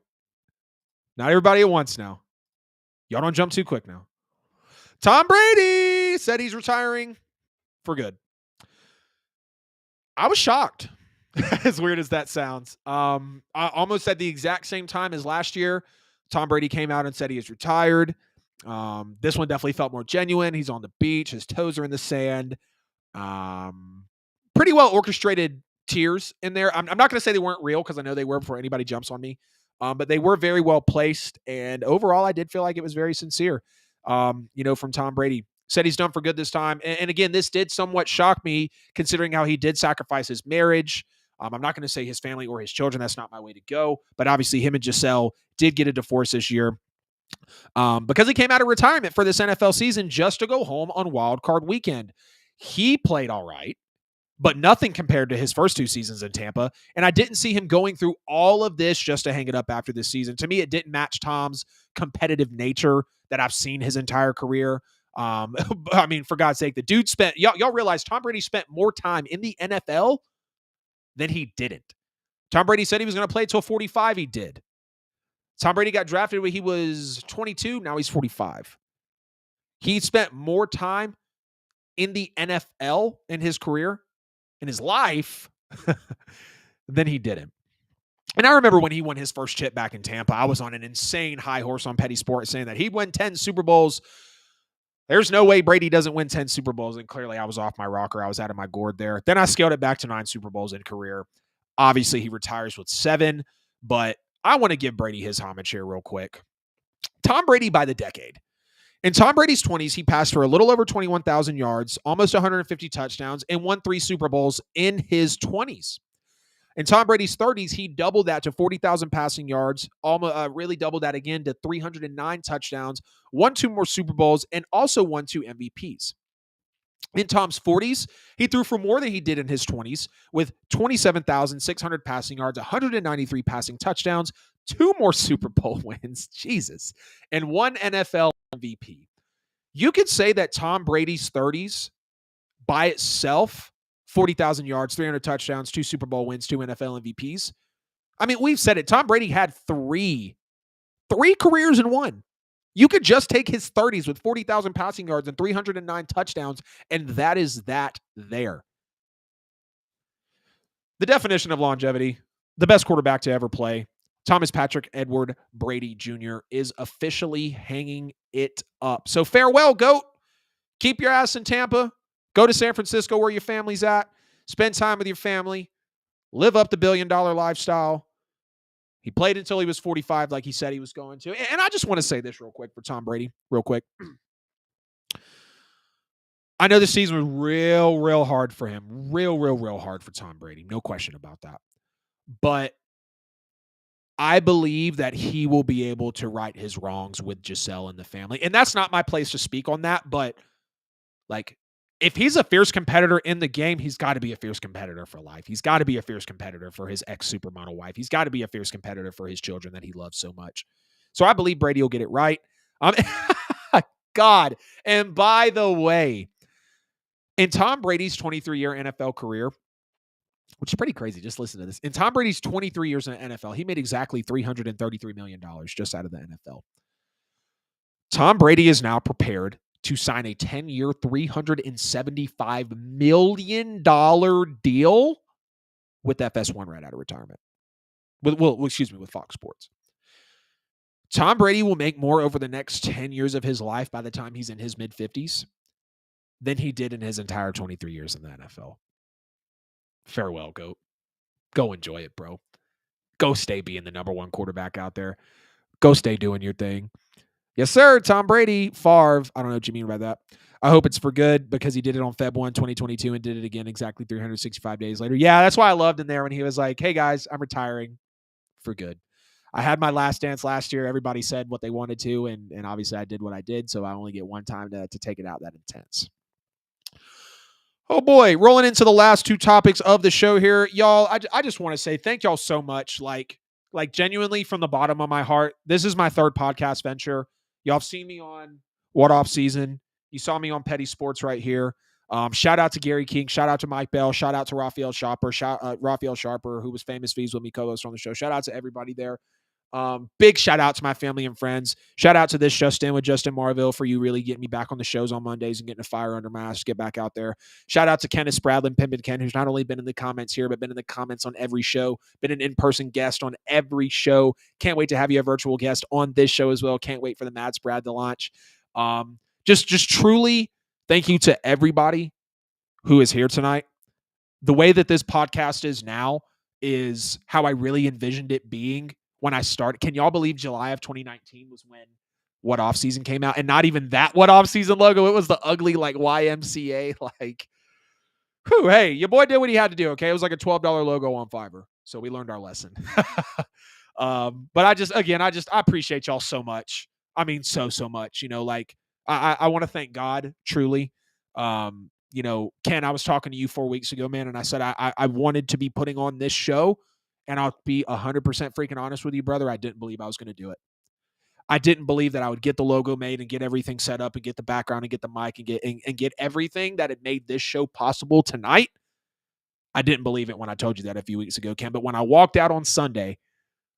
Not everybody at once now. Y'all don't jump too quick now. Tom Brady said he's retiring for good. I was shocked. As weird as that sounds. Almost at the exact same time as last year, Tom Brady came out and said he is retired. This one definitely felt more genuine. He's on the beach. His toes are in the sand. Pretty well orchestrated tears in there. I'm not going to say they weren't real because I know they were before anybody jumps on me. But they were very well placed. And overall, I did feel like it was very sincere, from Tom Brady. Said he's done for good this time. And again, this did somewhat shock me considering how he did sacrifice his marriage. I'm not going to say his family or his children. That's not my way to go. But obviously him and Giselle did get a divorce this year because he came out of retirement for this NFL season just to go home on Wild Card Weekend. He played all right, but nothing compared to his first two seasons in Tampa. And I didn't see him going through all of this just to hang it up after this season. To me, it didn't match Tom's competitive nature that I've seen his entire career. I mean, for God's sake, the dude spent, y'all realize Tom Brady spent more time in the NFL than he didn't. Tom Brady said he was going to play till 45. He did. Tom Brady got drafted when he was 22. Now he's 45. He spent more time in the NFL in his career, in his life, than he didn't. And I remember when he won his first chip back in Tampa, I was on an insane high horse on Petty Sports saying that he'd win 10 Super Bowls. There's no way Brady doesn't win 10 Super Bowls. And clearly I was off my rocker. I was out of my gourd there. Then I scaled it back to 9 Super Bowls in career. Obviously, he retires with 7, but I want to give Brady his homage here real quick. Tom Brady by the decade. In Tom Brady's 20s, he passed for a little over 21,000 yards, almost 150 touchdowns, and won 3 Super Bowls in his 20s. In Tom Brady's 30s, he doubled that to 40,000 passing yards, almost really doubled that again to 309 touchdowns, won 2 more Super Bowls, and also won 2 MVPs. In Tom's 40s, he threw for more than he did in his 20s with 27,600 passing yards, 193 passing touchdowns, 2 more Super Bowl wins, Jesus, and 1 NFL MVP. You could say that Tom Brady's 30s by itself, 40,000 yards, 300 touchdowns, 2 Super Bowl wins, 2 NFL MVPs. I mean, we've said it. Tom Brady had 3 careers in one. You could just take his 30s with 40,000 passing yards and 309 touchdowns, and that is that there. The definition of longevity, the best quarterback to ever play, Thomas Patrick Edward Brady Jr. is officially hanging it up. So farewell, GOAT. Keep your ass in Tampa. Go to San Francisco where your family's at. Spend time with your family. Live up the billion-dollar lifestyle. He played until he was 45 like he said he was going to. And I just want to say this real quick for Tom Brady, real quick. I know this season was real hard for him. Real hard for Tom Brady. No question about that. But I believe that he will be able to right his wrongs with Giselle and the family. And that's not my place to speak on that. But, like, if he's a fierce competitor in the game, he's got to be a fierce competitor for life. He's got to be a fierce competitor for his ex-supermodel wife. He's got to be a fierce competitor for his children that he loves so much. So I believe Brady will get it right. God. And by the way, in Tom Brady's 23-year NFL career, which is pretty crazy, just listen to this. In Tom Brady's 23 years in the NFL, he made exactly $333 million just out of the NFL. Tom Brady is now prepared to sign a 10-year, $375 million deal with FS1 right out of retirement. With Fox Sports. Tom Brady will make more over the next 10 years of his life by the time he's in his mid-50s than he did in his entire 23 years in the NFL. Farewell, GOAT. Go enjoy it, bro. Go stay being the number one quarterback out there. Go stay doing your thing. Yes, sir. Tom Brady, Favre. I don't know what you mean by that. I hope it's for good because he did it on Feb 1, 2022 and did it again exactly 365 days later. Yeah, that's why I loved him there when he was like, hey, guys, I'm retiring for good. I had my last dance last year. Everybody said what they wanted to, and obviously I did what I did, so I only get one time to take it out that intense. Oh, boy. Rolling into the last two topics of the show here. Y'all, I just want to say thank y'all so much. Like genuinely from the bottom of my heart, this is my third podcast venture. Y'all have seen me on What Off Season. You saw me on Petty Sports right here. Shout out to Gary King. Shout out to Mike Bell. Shout out to Raphael Sharper, who was Famous Fees with me, co-host on the show. Shout out to everybody there. Big shout out to my family and friends. Shout out to this Justin with Justin Marville for you really getting me back on the shows on Mondays and getting a fire under my ass to get back out there. Shout out to Kenneth Spradlin, Pimpin' Ken, who's not only been in the comments here, but been in the comments on every show, been an in-person guest on every show. Can't wait to have you a virtual guest on this show as well. Can't wait for the Mad Sprad to launch. Just truly thank you to everybody who is here tonight. The way that this podcast is now is how I really envisioned it being when I started. Can y'all believe July of 2019 was when What Off Season came out? And not even that What Off Season logo. It was the ugly like YMCA. Like, whew, hey, your boy did what he had to do, okay? It was like a $12 logo on Fiverr. So we learned our lesson. But I appreciate y'all so much. I mean, so much. You know, like, I want to thank God, truly. You know, Ken, I was talking to you 4 weeks ago, man, and I said I wanted to be putting on this show, and I'll be 100% freaking honest with you, brother. I didn't believe I was going to do it. I didn't believe that I would get the logo made and get everything set up and get the background and get the mic and get everything that had made this show possible tonight. I didn't believe it when I told you that a few weeks ago, Ken. But when I walked out on Sunday,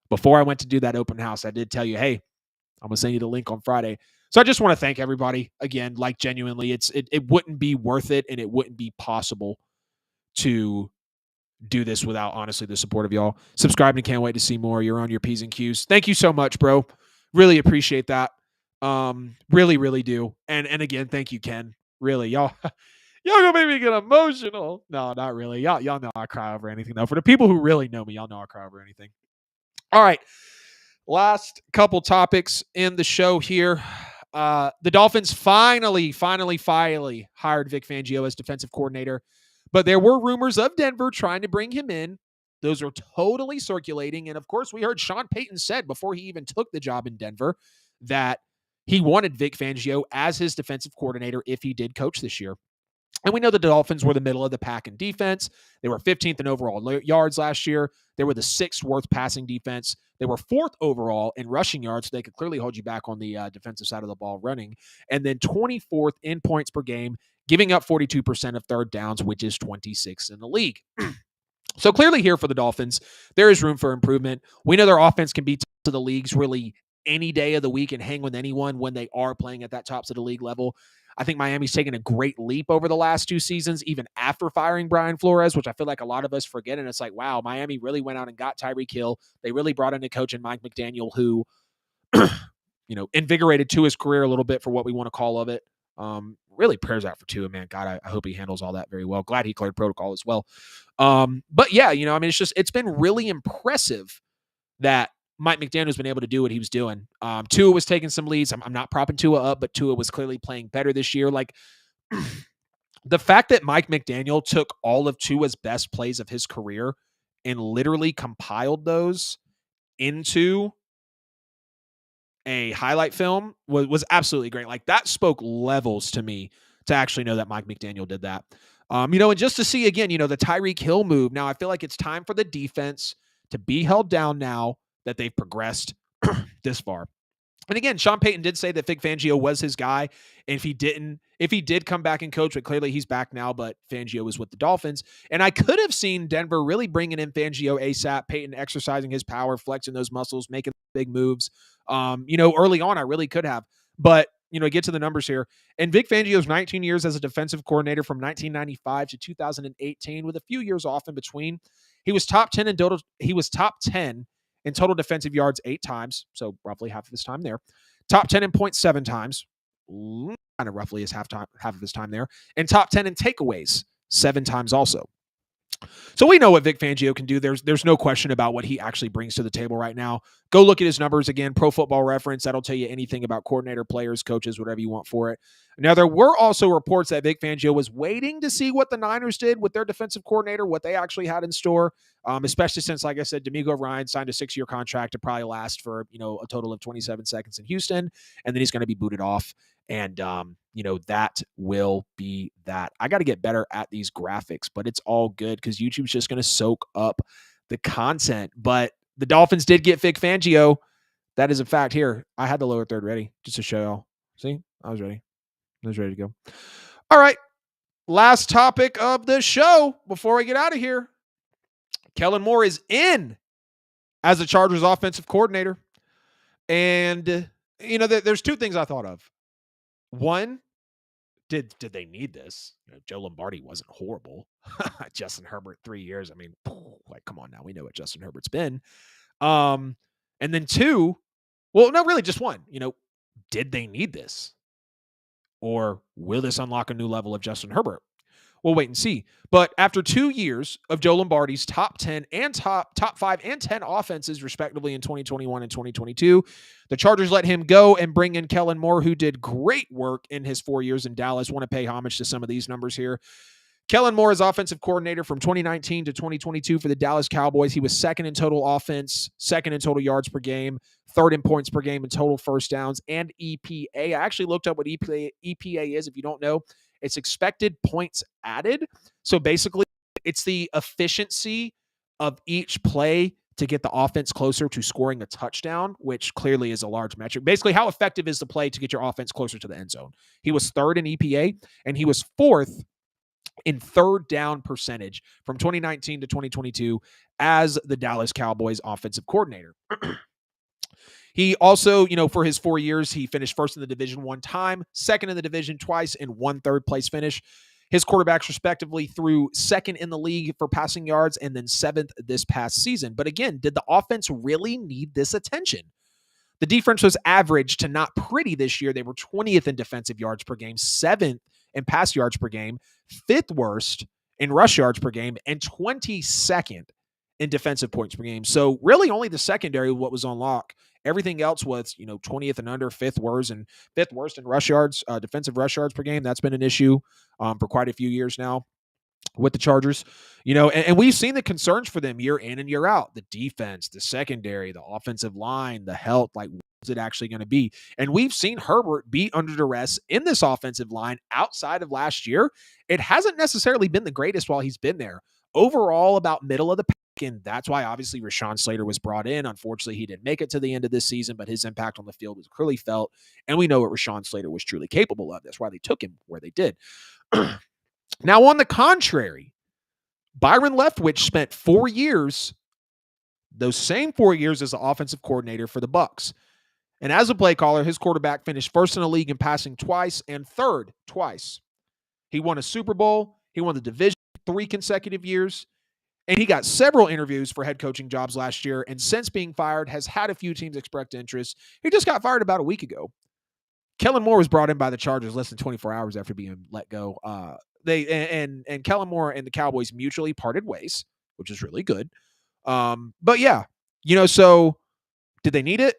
before I went to do that open house, I did tell you, hey, I'm going to send you the link on Friday. So I just want to thank everybody again, like genuinely, it wouldn't be worth it and it wouldn't be possible to do this without honestly the support of y'all. Subscribe and can't wait to see more. You're on your P's and Q's. Thank you so much, bro. Really appreciate that. Really, really do. And again, thank you, Ken. Really, y'all gonna make me get emotional. No, not really. Y'all know I cry over anything though. For the people who really know me, y'all know I cry over anything. All right. Last couple topics in the show here. The Dolphins finally hired Vic Fangio as defensive coordinator, but there were rumors of Denver trying to bring him in. Those are totally circulating. And of course, we heard Sean Payton said before he even took the job in Denver that he wanted Vic Fangio as his defensive coordinator if he did coach this year. And we know the Dolphins were the middle of the pack in defense. They were 15th in overall yards last year. They were the 6th worst passing defense. They were 4th overall in rushing yards, so they could clearly hold you back on the defensive side of the ball running. And then 24th in points per game, giving up 42% of third downs, which is 26th in the league. So clearly here for the Dolphins, there is room for improvement. We know their offense can beat to the leagues really any day of the week and hang with anyone when they are playing at that tops of the league level. I think Miami's taken a great leap over the last 2 seasons, even after firing Brian Flores, which I feel like a lot of us forget. And it's like, wow, Miami really went out and got Tyreek Hill. They really brought in a coach in Mike McDaniel who, invigorated Tua's career a little bit for what we want to call of it. Really prayers out for Tua, man. God, I hope he handles all that very well. Glad he cleared protocol as well. But yeah, it's been really impressive that Mike McDaniel's been able to do what he was doing. Tua was taking some leads. I'm not propping Tua up, but Tua was clearly playing better this year. Like the fact that Mike McDaniel took all of Tua's best plays of his career and literally compiled those into a highlight film was absolutely great. Like that spoke levels to me to actually know that Mike McDaniel did that. And just to see again, the Tyreek Hill move. Now I feel like it's time for the defense to be held down now that they've progressed this far. And again, Sean Payton did say that Vic Fangio was his guy. And if he did come back and coach, but clearly he's back now, but Fangio was with the Dolphins. And I could have seen Denver really bringing in Fangio ASAP, Payton exercising his power, flexing those muscles, making big moves. Early on, I really could have. But, get to the numbers here. And Vic Fangio's 19 years as a defensive coordinator from 1995 to 2018, with a few years off in between, he was top 10 in total. He was top 10 in total defensive yards 8 times, so roughly half of his time there. Top 10 in points 7 times, kind of roughly his half of his time there, and top 10 in takeaways 7 times also. So we know what Vic Fangio can do. There's no question about what he actually brings to the table right now. Go look at his numbers again, Pro Football Reference. That'll tell you anything about coordinator, players, coaches, whatever you want for it. Now, there were also reports that Vic Fangio was waiting to see what the Niners did with their defensive coordinator, what they actually had in store, especially since, like I said, D'Amico Ryan signed a 6-year contract to probably last for, a total of 27 seconds in Houston, and then he's going to be booted off. And, that will be that. I got to get better at these graphics, but it's all good because YouTube's just going to soak up the content. But the Dolphins did get Vic Fangio. That is a fact here. I had the lower third ready just to show y'all. See, I was ready. I was ready to go. All right. Last topic of the show before we get out of here. Kellen Moore is in as the Chargers offensive coordinator. And, there's 2 things I thought of. One, did they need this? Joe Lombardi wasn't horrible. Justin Herbert, 3 years. I mean, come on now. We know what Justin Herbert's been. And then 2, well, no, really just 1. Did they need this? Or will this unlock a new level of Justin Herbert? We'll wait and see. But after 2 years of Joe Lombardi's top 10 and top 5 and 10 offenses, respectively, in 2021 and 2022, the Chargers let him go and bring in Kellen Moore, who did great work in his 4 years in Dallas. Want to pay homage to some of these numbers here. Kellen Moore is offensive coordinator from 2019 to 2022 for the Dallas Cowboys. He was second in total offense, second in total yards per game, third in points per game, and total first downs, and EPA. I actually looked up what EPA is. If you don't know, it's expected points added. So basically, it's the efficiency of each play to get the offense closer to scoring a touchdown, which clearly is a large metric. Basically, how effective is the play to get your offense closer to the end zone? He was third in EPA, and he was fourth in third down percentage from 2019 to 2022 as the Dallas Cowboys offensive coordinator. He also, for his 4 years, he finished first in the division 1 time, second in the division twice, and 1 third place finish. His quarterbacks respectively threw second in the league for passing yards and then 7th this past season. But again, did the offense really need this attention? The defense was average to not pretty this year. They were 20th in defensive yards per game, 7th in pass yards per game, 5th worst in rush yards per game, and 22nd in defensive points per game. So really only the secondary what was on lock. Everything else was, 20th and under, 5th worst in rush yards, defensive rush yards per game. That's been an issue for quite a few years now with the Chargers, and we've seen the concerns for them year in and year out. The defense, the secondary, the offensive line, the health, like what's it actually going to be? And we've seen Herbert be under duress in this offensive line outside of last year. It hasn't necessarily been the greatest while he's been there. Overall, about middle of the pack, and that's why obviously Rashawn Slater was brought in. Unfortunately, he didn't make it to the end of this season, but his impact on the field was clearly felt, and we know what Rashawn Slater was truly capable of. That's why they took him where they did. Now, on the contrary, Byron Leftwich spent 4 years, those same 4 years as the offensive coordinator for the Bucs. And as a play caller, his quarterback finished first in the league in passing twice and third twice. He won a Super Bowl. He won the division 3 consecutive years. And he got several interviews for head coaching jobs last year. And since being fired, has had a few teams express interest. He just got fired about a week ago. Kellen Moore was brought in by the Chargers less than 24 hours after being let go. And Kellen Moore and the Cowboys mutually parted ways, which is really good. But yeah, so did they need it?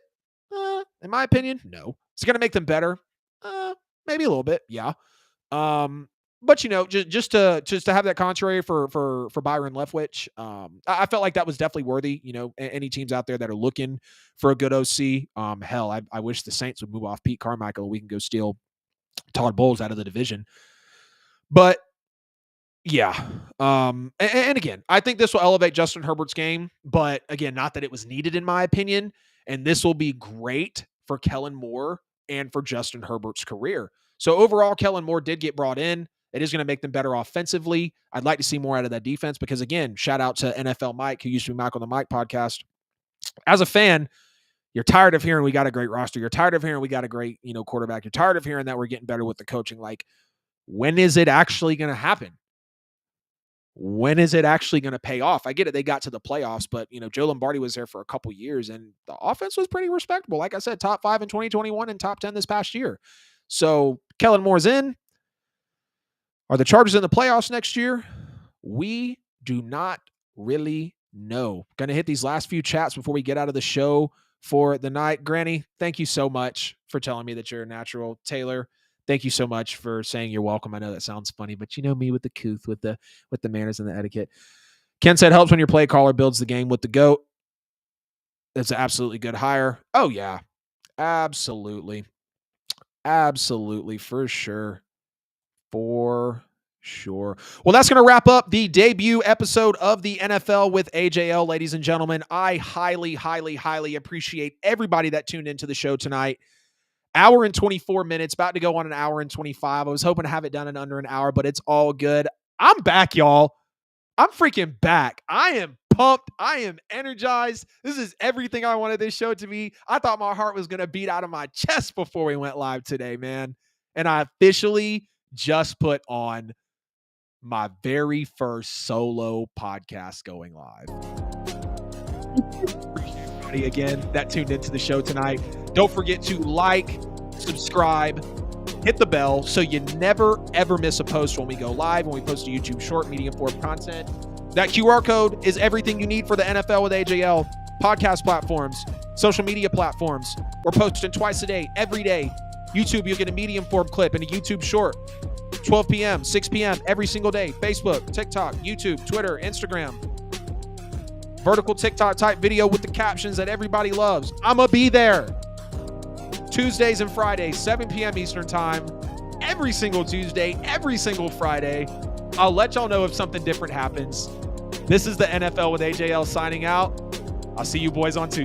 In my opinion, no. Is it going to make them better? Maybe a little bit, yeah. But just to have that contrary for Byron Leftwich, I felt like that was definitely worthy. Any teams out there that are looking for a good OC, hell, I wish the Saints would move off Pete Carmichael. We can go steal Todd Bowles out of the division. But yeah, and again, I think this will elevate Justin Herbert's game. But again, not that it was needed in my opinion. And this will be great for Kellen Moore and for Justin Herbert's career. So overall, Kellen Moore did get brought in. It is going to make them better offensively. I'd like to see more out of that defense because, again, shout out to NFL Mike, who used to be Mike on the Mike podcast. As a fan, You're tired of hearing we got a great roster. You're tired of hearing we got a great, quarterback. You're tired of hearing that we're getting better with the coaching. Like, when is it actually going to happen? When is it actually going to pay off? I get it. They got to the playoffs, but, Joe Lombardi was there for a couple years and the offense was pretty respectable. Like I said, top 5 in 2021 and top 10 this past year. So Kellen Moore's in. Are the Chargers in the playoffs next year? We do not really know. Going to hit these last few chats before we get out of the show for the night. Granny, thank you so much for telling me that you're a natural. Taylor, thank you so much for saying you're welcome. I know that sounds funny, but you know me with the couth, with the manners and the etiquette. Ken said, helps when your play caller builds the game with the GOAT. That's an absolutely good hire. Oh, yeah. Absolutely. Absolutely. For sure. For sure. Well, that's going to wrap up the debut episode of the NFL with AJL, ladies and gentlemen. I highly, highly, highly appreciate everybody that tuned into the show tonight. Hour and 24 minutes, about to go on an hour and 25. I was hoping to have it done in under an hour, but it's all good. I'm back, y'all. I'm freaking back. I am pumped. I am energized. This is everything I wanted this show to be. I thought my heart was going to beat out of my chest before we went live today, man. And I officially just put on my very first solo podcast going live. Appreciate everybody again that tuned into the show tonight. Don't forget to like, subscribe, hit the bell so you never, ever miss a post when we go live, when we post a YouTube short, medium form content. That QR code is everything you need for the NFL with AJL. Podcast platforms, social media platforms. We're posting twice a day, every day. YouTube, you'll get a medium form clip and a YouTube short. 12 p.m., 6 p.m. every single day. Facebook, TikTok, YouTube, Twitter, Instagram. Vertical TikTok type video with the captions that everybody loves. I'm going to be there. Tuesdays and Fridays, 7 p.m. Eastern time. Every single Tuesday, every single Friday. I'll let y'all know if something different happens. This is the NFL with AJL signing out. I'll see you boys on Tuesday.